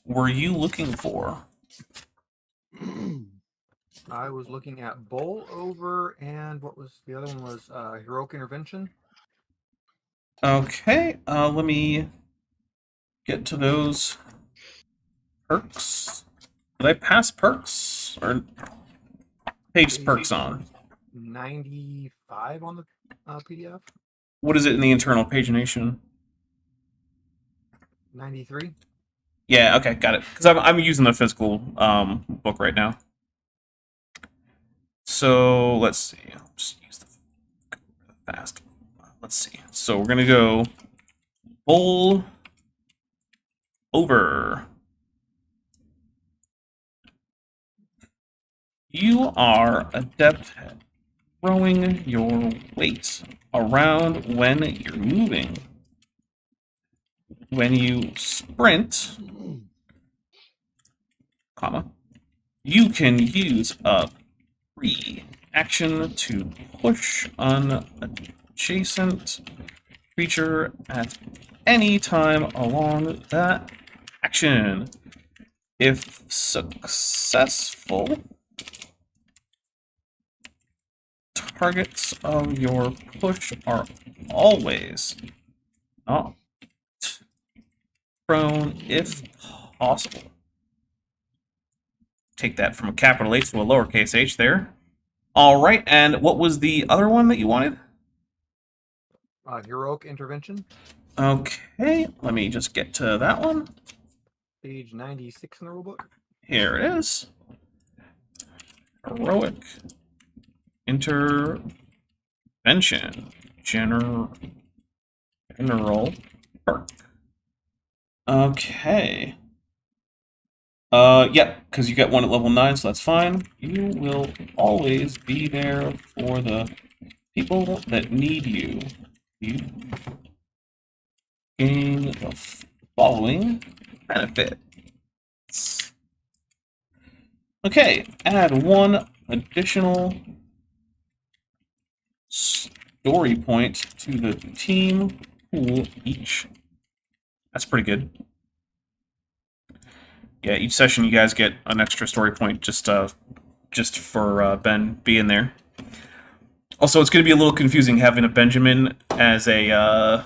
were you looking for? I was looking at bowl over, and what was the other one? Was heroic intervention. Okay, let me get to those perks. Did I pass perks or page perks on? 95 on the PDF. What is it in the internal pagination? 93. Yeah, okay, got it. Because I'm using the physical book right now. So let's see. I'll just use the fast. Let's see. So we're gonna go bowl over. You are adept throwing your weight around when you're moving. When you sprint, comma, you can use a free action to push an adjacent creature at any time along that action. If successful, targets of your push are always not prone if possible. Take that from a capital H to a lowercase h there. All right, and what was the other one that you wanted? Heroic Intervention, Okay, let me just get to that one. page 96 in the rulebook. Here it is. Heroic Intervention. General perk. Okay. Yeah, because you get one at level 9, so that's fine. You will always be there for the people that need you. You gain the following benefits. Okay, add one additional story point to the team pool each. That's pretty good. Yeah, each session you guys get an extra story point just for Ben being there. Also, it's going to be a little confusing having a Benjamin as a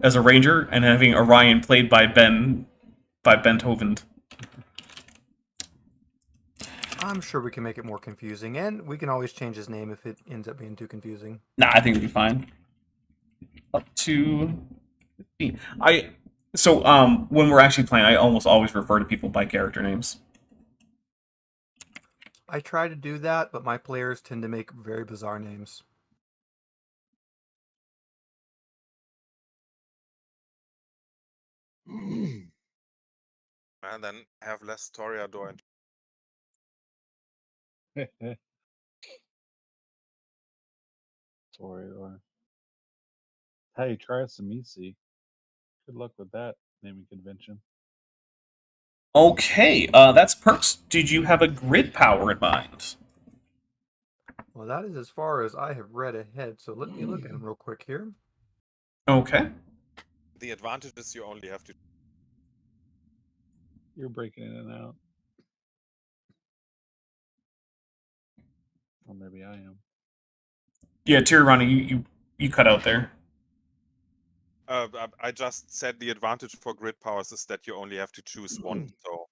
ranger and having Orion played by Ben Hovend. I'm sure we can make it more confusing, and we can always change his name if it ends up being too confusing. Nah, I think it'll be fine. Up to 15. When we're actually playing, I almost always refer to people by character names. I try to do that, but my players tend to make very bizarre names. And then have less Toreador and Toreador. Hey, try some Easy. Good luck with that naming convention. Okay, that's perks. Did you have a grid power in mind? Well, that is as far as I have read ahead, so let me look at them real quick here. Okay. the advantage is you only have to. You're breaking in and out. Or maybe I am. Yeah, Tirani, you cut out there. I just said the advantage for grid powers is that you only have to choose one. So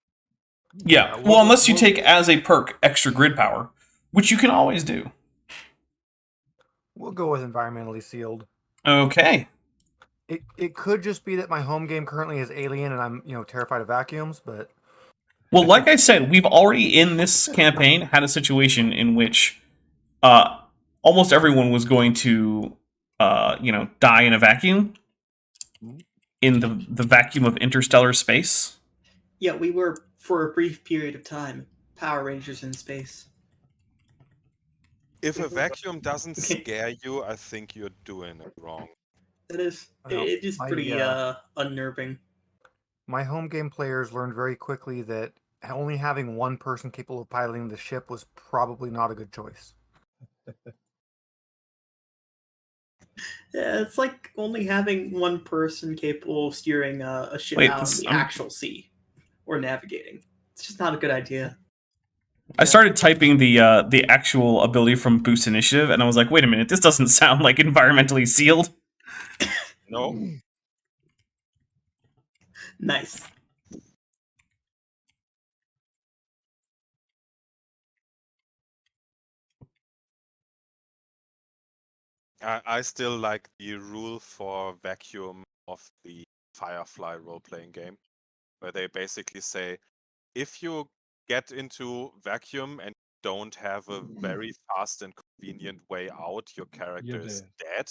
Yeah, well, unless you take as a perk extra grid power, which you can always do. We'll go with environmentally sealed. Okay. It could just be that my home game currently is Alien and I'm terrified of vacuums, but Well, like I said, we've already in this campaign had a situation in which almost everyone was going to die in a vacuum, in the vacuum of interstellar space. Yeah, we were for a brief period of time Power Rangers in space. if a vacuum doesn't scare you, I think you're doing it wrong. It is. I know. It is pretty unnerving. My home game players learned very quickly that only having one person capable of piloting the ship was probably not a good choice. Yeah, it's like only having one person capable of steering a ship Wait, out in the actual sea or navigating. It's just not a good idea. I started typing the actual ability from Boost Initiative, and I was like, wait a minute, this doesn't sound like environmentally sealed. No. Nice. I still like the rule for vacuum of the Firefly role-playing game, where they basically say, if you get into vacuum and don't have a very fast and convenient way out, your character is dead.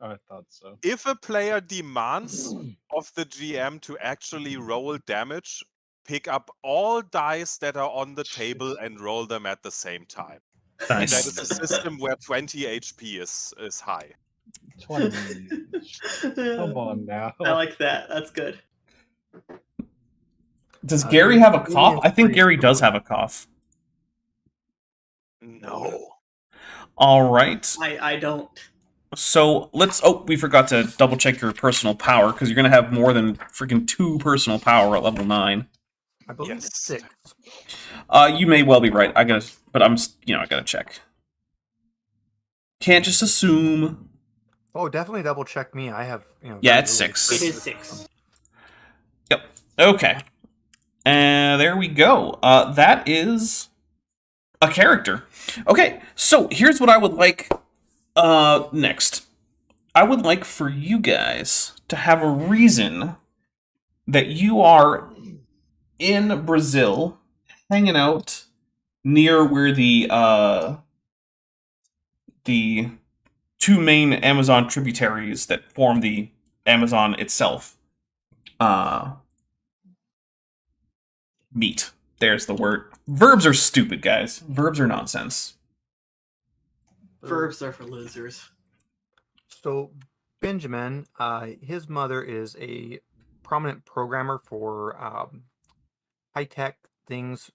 I thought so. If a player demands of the GM to actually roll damage, pick up all dice that are on the table and roll them at the same time. That is Nice. a system where 20 HP is high. 20. Come on now. I like that. That's good. Does Gary have a Indian cough? I think Street Gary does Story. have a cough. No. All right. I don't. So let's. Oh, we forgot to double check your personal power because you're gonna have more than freaking 2 personal power at level 9. I believe it's Yes. 6. You may well be right. I gotta check. Can't just assume. Oh, definitely double check me. I have, Yeah, very it's little 6. It experience. is 6. Yep. Okay. And there we go. That is a character. Okay, so here's what I would like next. I would like for you guys to have a reason that you are in Brazil, hanging out near where the 2 main Amazon tributaries that form the Amazon itself meet. There's the word. Verbs are stupid, guys. Verbs are nonsense. Verbs are for losers. So Benjamin, his mother is a prominent programmer for high-tech things,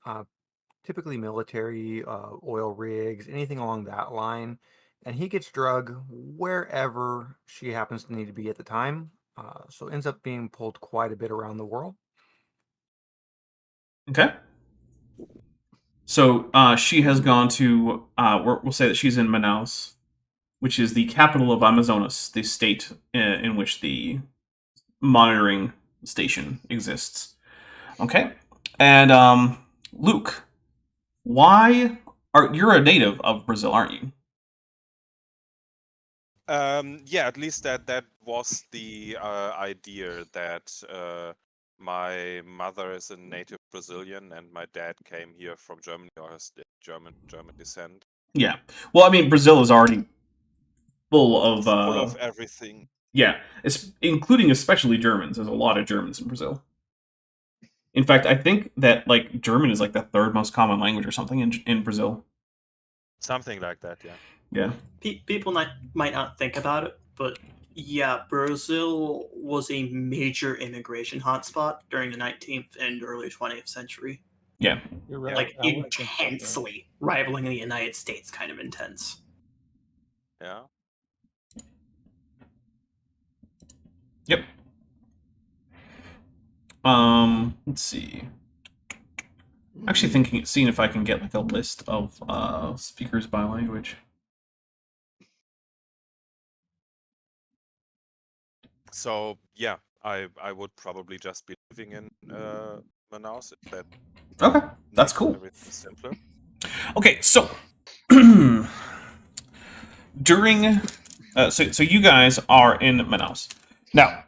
typically military, oil rigs, anything along that line. And he gets drug wherever she happens to need to be at the time. So ends up being pulled quite a bit around the world. Okay. So she has gone to. We'll say that she's in Manaus, which is the capital of Amazonas, the state in which the monitoring station exists. Okay. And Luke, you're a native of Brazil, aren't you? Yeah, at least that was the idea that my mother is a native Brazilian and my dad came here from Germany or has German descent. Yeah. Well, I mean, Brazil is already full of Full of everything. yeah, it's including especially Germans. There's a lot of Germans in Brazil. In fact, I think that like German is like the 3rd most common language or something in Brazil. Something like that, yeah. Yeah. People might not think about it, but yeah, Brazil was a major immigration hotspot during the 19th and early 20th century. Yeah. You're right. Like I wouldn't think so, yeah. intensely rivaling the United States, kind of intense. Yeah. Yep. Let's see. Actually seeing if I can get like a list of speakers by language. So yeah, I would probably just be living in Manaus if that Okay, that's makes cool. everything simpler. Okay, so during so you guys are in Manaus. Now,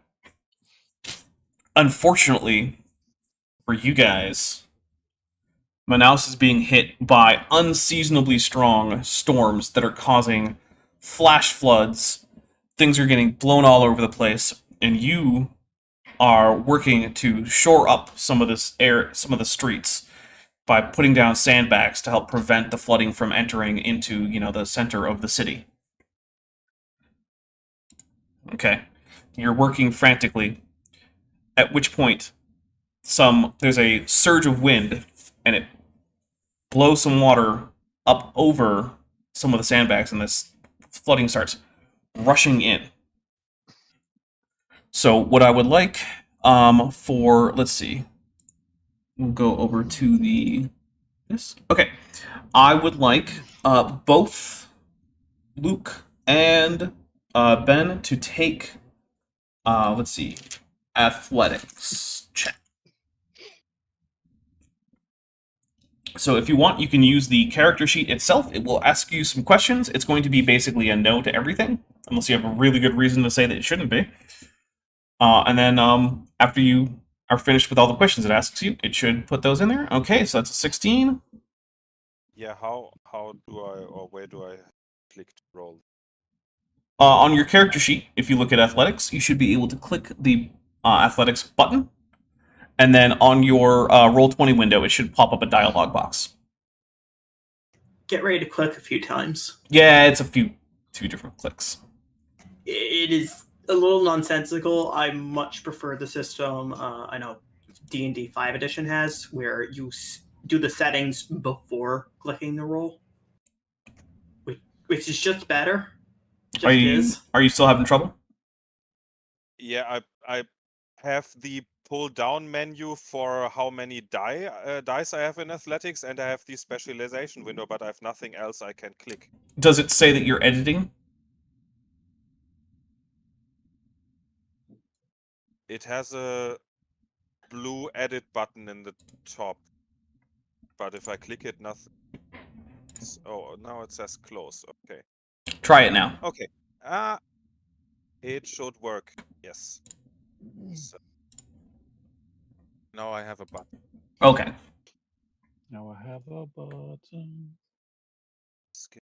unfortunately for you guys, Manaus is being hit by unseasonably strong storms that are causing flash floods. Things are getting blown all over the place, and you are working to shore up some of the streets by putting down sandbags to help prevent the flooding from entering into, the center of the city. Okay. You're working frantically, at which point there's a surge of wind, and it blows some water up over some of the sandbags, and this flooding starts rushing in. So what I would like let's see. We'll go over to this. Okay. I would like both Luke and Ben to take let's see, athletics check. So if you want, you can use the character sheet itself. It will ask you some questions. It's going to be basically a no to everything, unless you have a really good reason to say that it shouldn't be. And then after you are finished with all the questions it asks you, it should put those in there. Okay, so that's a 16. Yeah, how do I, or where do I click to roll? On your character sheet, if you look at athletics, you should be able to click the athletics button. And then on your Roll20 window, it should pop up a dialog box. get ready to click a few times. Yeah, it's a few different clicks. It is a little nonsensical. I much prefer the system I know D&D 5 edition has, where you do the settings before clicking the roll, which is just better. Just Are you still having trouble? Yeah, I have the pull down menu for how many dice I have in athletics, and I have the specialization window, but I have nothing else I can click. Does it say that you're editing? It has a blue edit button in the top, but if I click it, nothing. Oh, now it says close. Okay. Try it now. Okay. It should work. Yes. So, now I have a button. Okay. Now I have a button. Skip.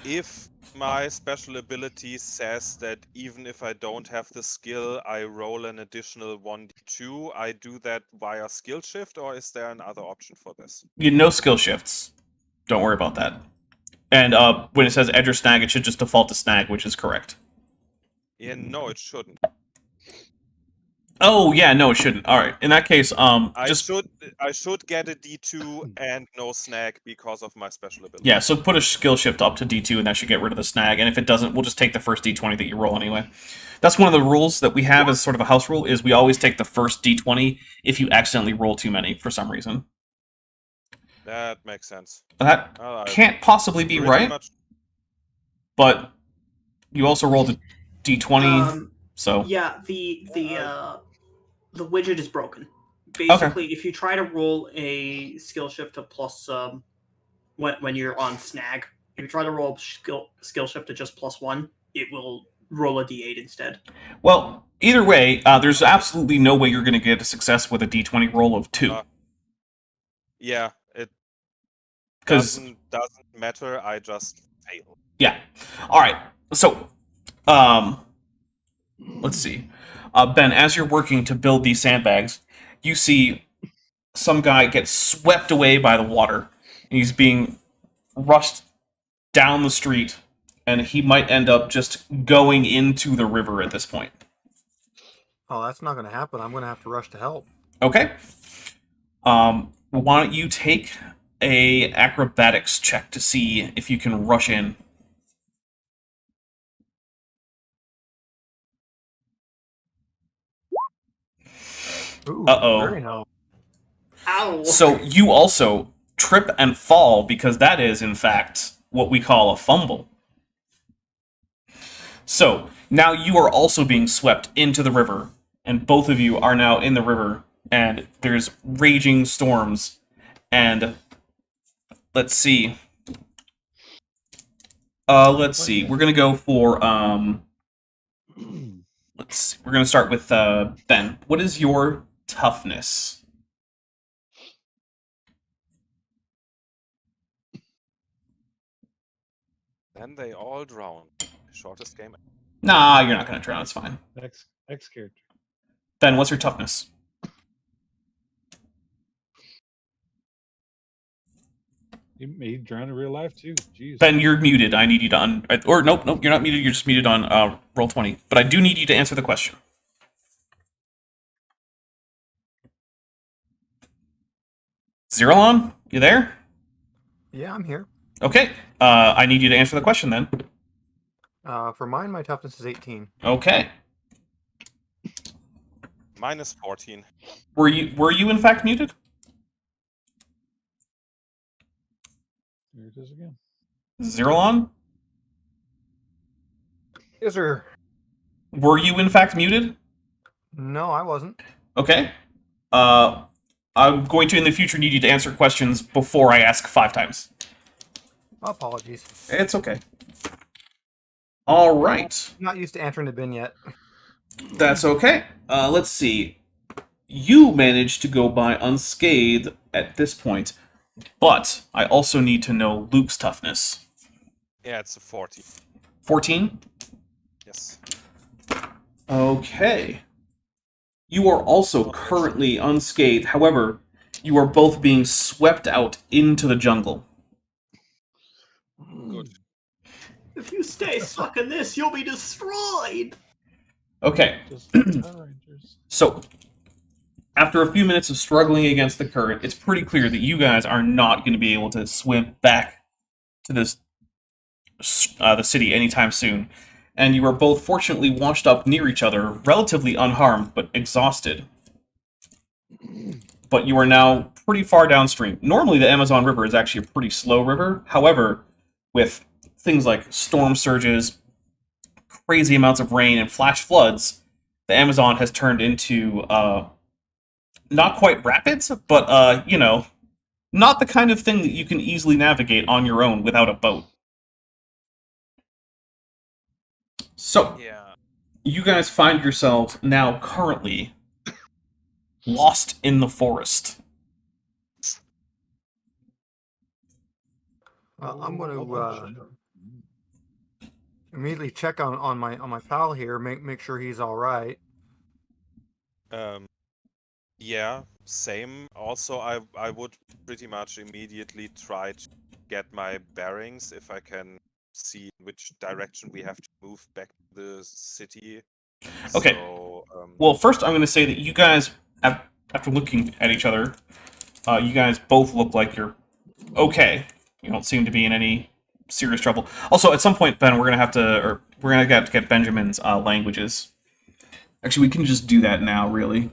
If my special ability says that even if I don't have the skill, I roll an additional 1d2, I do that via skill shift, or is there another option for this? No skill shifts. Don't worry about that. And when it says edge or snag, it should just default to snag, which is correct. Yeah, no, it shouldn't. Oh yeah, no, it shouldn't. All right. In that case, I just should get a D2 and no snag because of my special ability. yeah. So put a skill shift up to D2, and that should get rid of the snag. And if it doesn't, we'll just take the first D20 that you roll anyway. That's one of the rules that we have as sort of a house rule: is we always take the first D20 if you accidentally roll too many for some reason. That makes sense. That can't possibly be right, but you also rolled a D20, so yeah, the widget is broken. Basically, if you try to roll a skill shift to plus when you're on snag, if you try to roll skill shift to just +1, it will roll a D8 instead. Well, either way, there's absolutely no way you're going to get a success with a D20 roll of 2. Yeah, it because doesn't matter. I just fail. Yeah. All right. So, let's see. Ben, as you're working to build these sandbags, you see some guy get swept away by the water. He's being rushed down the street, and he might end up just going into the river at this point. Oh, that's not going to happen. I'm going to have to rush to help. Okay. Why don't you take a acrobatics check to see if you can rush in? Uh-oh. Very no. Ow! So you also trip and fall because that is, in fact, what we call a fumble. So now you are also being swept into the river, and both of you are now in the river, and there's raging storms, and let's see. We're gonna go for let's see. We're gonna start with Ben. What is your toughness? Then they all drown. Shortest game. Nah, you're not gonna drown. It's fine. X character. Ben, what's your toughness? He drowned in real life too. Jeez. Ben, you're muted. I need you to or nope, you're not muted. You're just muted on Roll20. But I do need you to answer the question. Zeralon, you there? Yeah, I'm here. Okay. I need you to answer the question then. For mine, my toughness is 18. Okay. Minus 14. Were you in fact muted? Here it is again. Zeralon? Yes, sir. Were you in fact muted? No, I wasn't. Okay. I'm going to in the future need you to answer questions before I ask 5 times. Apologies. It's okay. All right. I'm not used to answering the bin yet. That's okay. Let's see. You managed to go by unscathed at this point, but I also need to know Luke's toughness. Yeah, it's a 14. 14? Yes. Okay. You are also currently unscathed. However, you are both being swept out into the jungle. Good. If you stay stuck in this, you'll be destroyed. Okay. Just like Power Rangers. So, after a few minutes of struggling against the current, it's pretty clear that you guys are not going to be able to swim back to this the city anytime soon. And you are both fortunately washed up near each other, relatively unharmed, but exhausted. But you are now pretty far downstream. Normally, the Amazon River is actually a pretty slow river. However, with things like storm surges, crazy amounts of rain, and flash floods, the Amazon has turned into not quite rapids, but not the kind of thing that you can easily navigate on your own without a boat. So, Yeah. you guys find yourselves now currently lost in the forest. I'm going to immediately check on my pal here, make sure he's all right. Yeah, same. Also, I would pretty much immediately try to get my bearings if I can see which direction we have to move back to the city. Okay. So, Well, first I'm going to say that you guys, after looking at each other, you guys both look like you're okay. You don't seem to be in any serious trouble. Also, at some point, Ben, we're going to have to get Benjamin's languages. Actually, we can just do that now, really.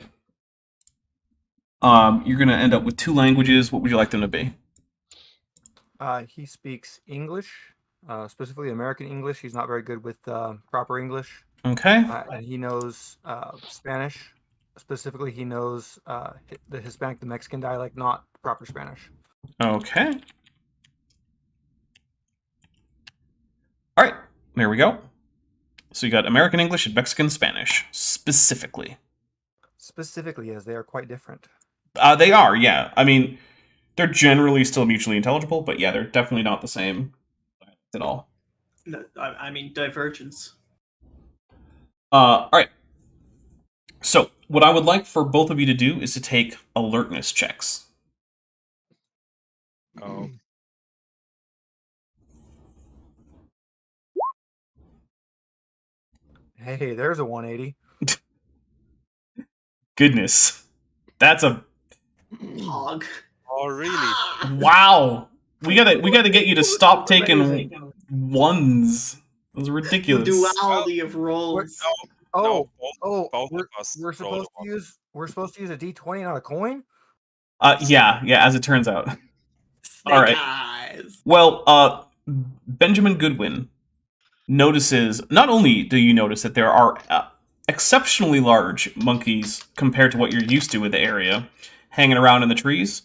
You're going to end up with 2 languages. What would you like them to be? He speaks English, specifically American English. He's not very good with proper English. Okay. And he knows Spanish. Specifically, he knows the Hispanic, the Mexican dialect, not proper Spanish. Okay. All right. There we go. So you got American English and Mexican Spanish, specifically. Specifically, as they are quite different. They are, yeah. I mean, they're generally still mutually intelligible, but yeah, they're definitely not the same at all. No, I mean divergence. All right. So, what I would like for both of you to do is to take alertness checks. oh, Hey, there's a 180. Goodness, that's a Hog. oh, really? wow. We gotta get you to stop taking ones. Those are ridiculous. Duality of roles. Oh, both of we're us supposed rolled to use a D20, not a coin. Yeah. As it turns out. Snake All right. eyes. Well, Benjamin Goodwin notices. Not only do you notice that there are exceptionally large monkeys compared to what you're used to in the area, hanging around in the trees,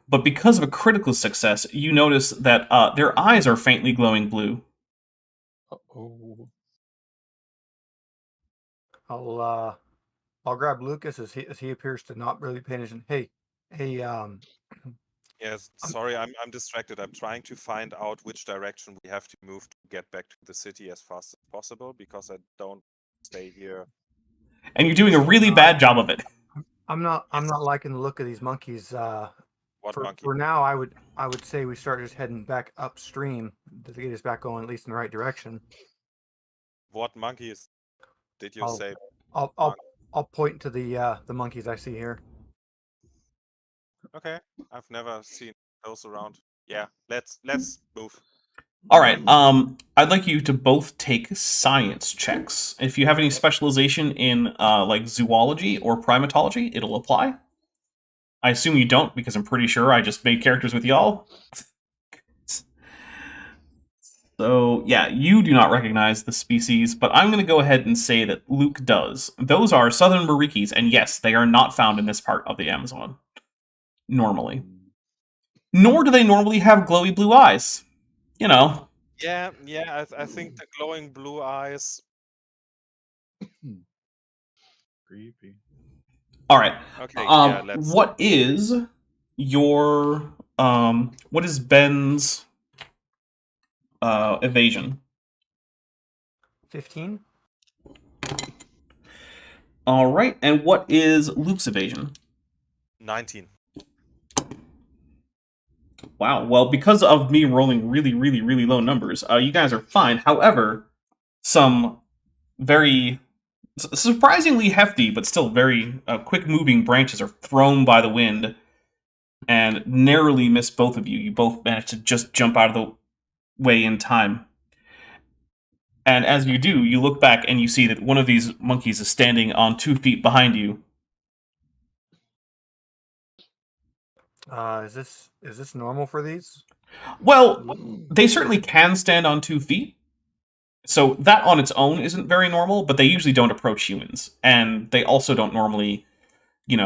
but because of a critical success, you notice that their eyes are faintly glowing blue. Uh-oh. I'll grab Lucas as he appears to not really paying attention. Hey, Yes, sorry, I'm distracted. I'm trying to find out which direction we have to move to get back to the city as fast as possible because I don't stay here. And you're doing a really bad job of it. I'm not liking the look of these monkeys. What monkey? For now, I would say we start just heading back upstream to get us back going at least in the right direction. What monkeys did you say? I'll point to the monkeys I see here. Okay, I've never seen those around. Yeah, let's move. All right. I'd like you to both take science checks. If you have any specialization in like zoology or primatology, it'll apply. I assume you don't because I'm pretty sure I just made characters with y'all. So yeah, you do not recognize the species, but I'm going to go ahead and say that Luke does. Those are southern marikis, and yes, they are not found in this part of the Amazon. Normally. Nor do they normally have glowy blue eyes. You know. Yeah, I think the glowing blue eyes. Creepy. All right. Okay, yeah, let's. What is your what is Ben's evasion? 15. All right, and what is Luke's evasion? 19. Wow. Well, because of me rolling really, really, really low numbers, you guys are fine. However, some very surprisingly hefty, but still very quick-moving branches are thrown by the wind and narrowly miss both of you. You both manage to just jump out of the way in time. And as you do, you look back and you see that one of these monkeys is standing on 2 feet behind you. Is this normal for these? Well, they certainly can stand on 2 feet. So that on its own isn't very normal, but they usually don't approach humans. And they also don't normally,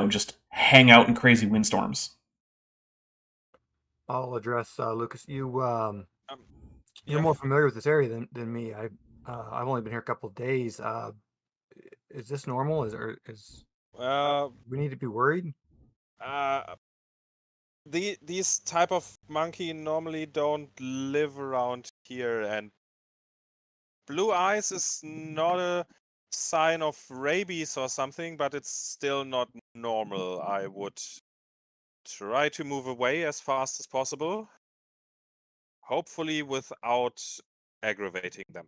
just hang out in crazy windstorms. I'll address Lucas. You're Yeah. more familiar with this area than me. I've only been here a couple of days. Is this normal? Is we need to be worried? These type of monkey normally don't live around here, and blue eyes is not a sign of rabies or something, but it's still not normal. I would try to move away as fast as possible, hopefully without aggravating them.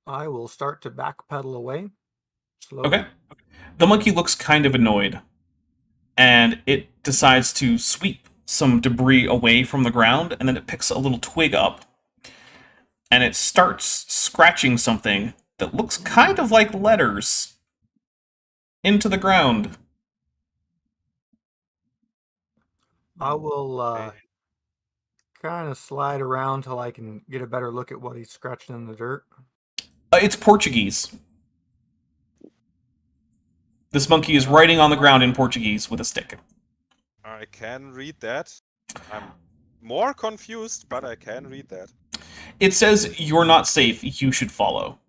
I will start to backpedal away slowly. Okay. The monkey looks kind of annoyed, and it decides to sweep some debris away from the ground, and then it picks a little twig up, and it starts scratching something that looks kind of like letters into the ground. I will Okay. kind of slide around till I can get a better look at what he's scratching in the dirt. It's Portuguese. This monkey is writing on the ground in Portuguese with a stick. I can read that. I'm more confused, but I can read that. It says, "You're not safe, you should follow."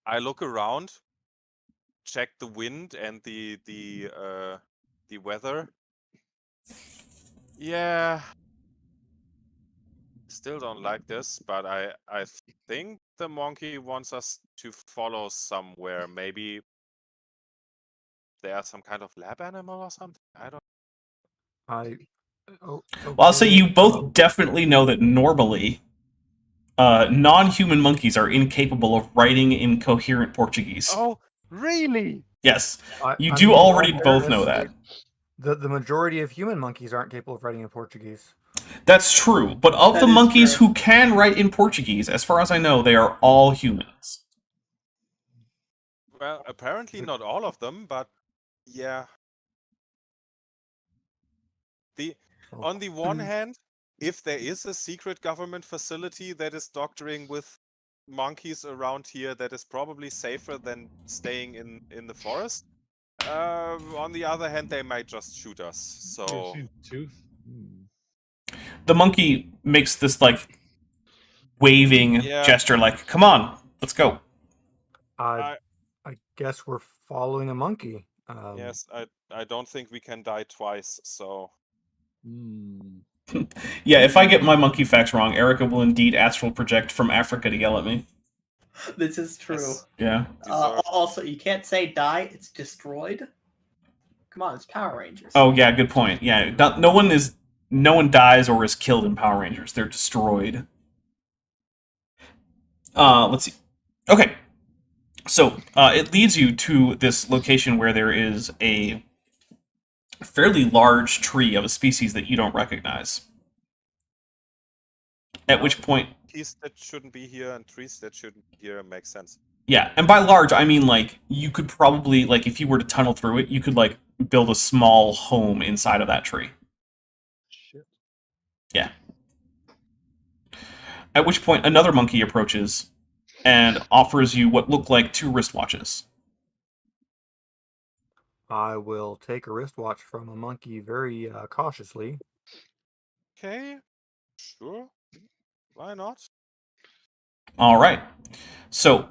I look around, check the wind and the weather. Yeah. Still don't like this, but I think the monkey wants us to follow somewhere. Maybe there's some kind of lab animal or something. I don't. Well, I'll say okay. you both definitely know that normally, non-human monkeys are incapable of writing in coherent Portuguese. Oh, really? Yes, you I do mean, already in all both know fairness, that. The majority of human monkeys aren't capable of writing in Portuguese. That's true, but of That the is monkeys true. who can write in Portuguese, as far as I know, they are all humans. Well, apparently not all of them, but yeah. On the one hand, if there is a secret government facility that is doctoring with monkeys around here, that is probably safer than staying in the forest. On the other hand, they might just shoot us. So Piercing tooth. The monkey makes this, waving Yeah. gesture, like, "Come on, let's go." I guess we're following a monkey. yes, I don't think we can die twice. So Yeah, if I get my monkey facts wrong, Erica will indeed astral project from Africa to yell at me. This is true. yes, Yeah. deserved. Also, you can't say die; it's destroyed. Come on, it's Power Rangers. Oh, yeah, good point. Yeah, no one dies or is killed in Power Rangers. They're destroyed. Let's see. Okay. So, it leads you to this location where there is a fairly large tree of a species that you don't recognize. At which point, Trees that shouldn't be here and trees that shouldn't be here makes sense. yeah, and by large, I mean, you could probably, if you were to tunnel through it, you could, build a small home inside of that tree. Shit. Yeah. At which point, another monkey approaches and offers you what look like 2 wristwatches. I will take a wristwatch from a monkey very cautiously. Okay, sure. Why not? All right. So,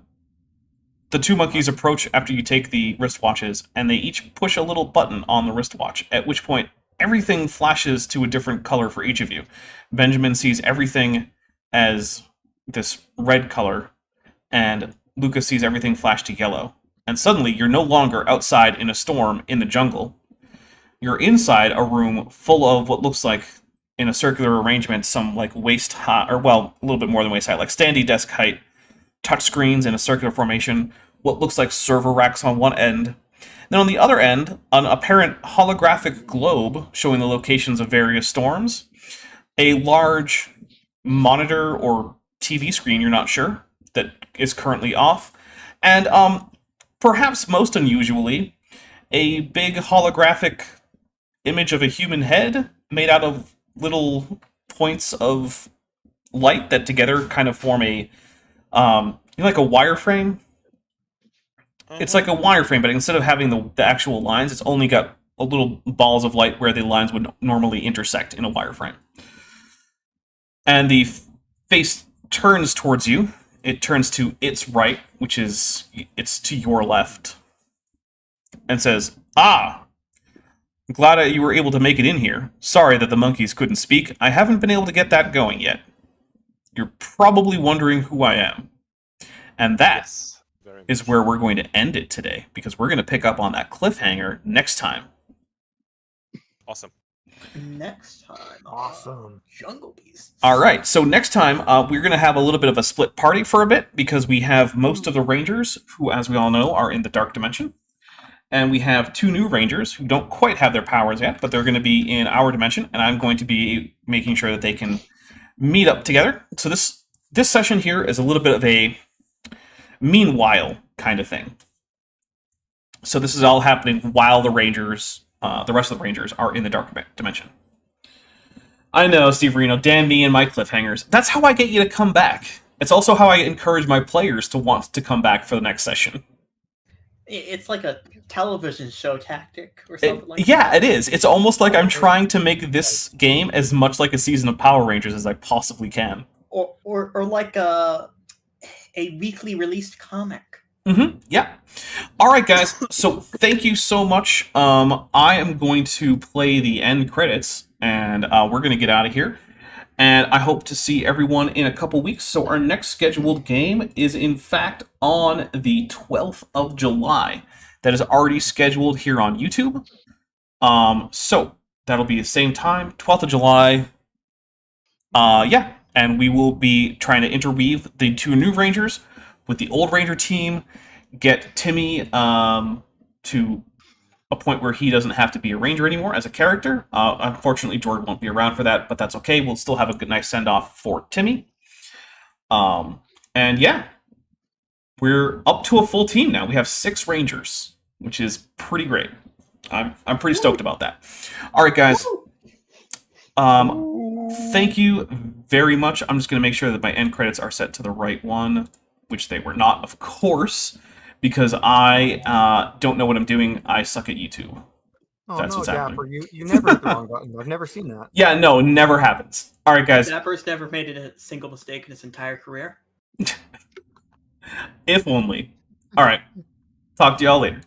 the 2 monkeys approach after you take the wristwatches, and they each push a little button on the wristwatch, at which point everything flashes to a different color for each of you. Benjamin sees everything as this red color, and Lucas sees everything flash to yellow. And suddenly, you're no longer outside in a storm in the jungle. You're inside a room full of what looks like, in a circular arrangement, some like waist high, or well, a little bit more than waist height, like standy desk height, touchscreens in a circular formation, what looks like server racks on one end. Then on the other end, an apparent holographic globe showing the locations of various storms, a large monitor or TV screen, you're not sure, that is currently off, and perhaps most unusually, a big holographic image of a human head made out of little points of light that together kind of form a, like a wireframe. It's like a wireframe, but instead of having the actual lines, it's only got a little balls of light where the lines would normally intersect in a wireframe. And the face turns towards you. It turns to its right, which is, it's to your left, and says, "Ah, glad you were able to make it in here. Sorry that the monkeys couldn't speak. I haven't been able to get that going yet. You're probably wondering who I am. And that Yes, very is much. where we're going to end it today, because we're going to pick up on that cliffhanger next time." Awesome. Next time, Awesome. Jungle Beasts. All right, so next time we're going to have a little bit of a split party for a bit, because we have most of the Rangers, who, as we all know, are in the Dark Dimension. And we have 2 new Rangers who don't quite have their powers yet, but they're going to be in our dimension, and I'm going to be making sure that they can meet up together. So this session here is a little bit of a meanwhile kind of thing. So this is all happening while the Rangers, the rest of the Rangers, are in the Dark Dimension. I know, Steve Reno, damn me and my cliffhangers. That's how I get you to come back. It's also how I encourage my players to want to come back for the next session. It's like a television show tactic or something like Yeah, that. it is. It's almost like I'm trying to make this game as much like a season of Power Rangers as I possibly can. Or like a weekly released comic. Yeah. All right, guys. So thank you so much. I am going to play the end credits, and we're going to get out of here. And I hope to see everyone in a couple weeks. So our next scheduled game is, in fact, on the 12th of July. That is already scheduled here on YouTube. So that'll be the same time, 12th of July. Yeah, and we will be trying to interweave the 2 new Rangers with the old Ranger team, get Timmy to a point where he doesn't have to be a Ranger anymore as a character. Unfortunately, Jordan won't be around for that, but that's okay. We'll still have a good, nice send-off for Timmy. And yeah, we're up to a full team now. We have 6 Rangers, which is pretty great. I'm pretty stoked about that. All right, guys. Thank you very much. I'm just going to make sure that my end credits are set to the right one, which they were not, of course, because I don't know what I'm doing. I suck at YouTube. Oh That's no, what's Dapper, happening. you never hit the wrong button. I've never seen that. Yeah, no, never happens. All right, guys. Dapper's never made a single mistake in his entire career. If only. All right. Talk to y'all later.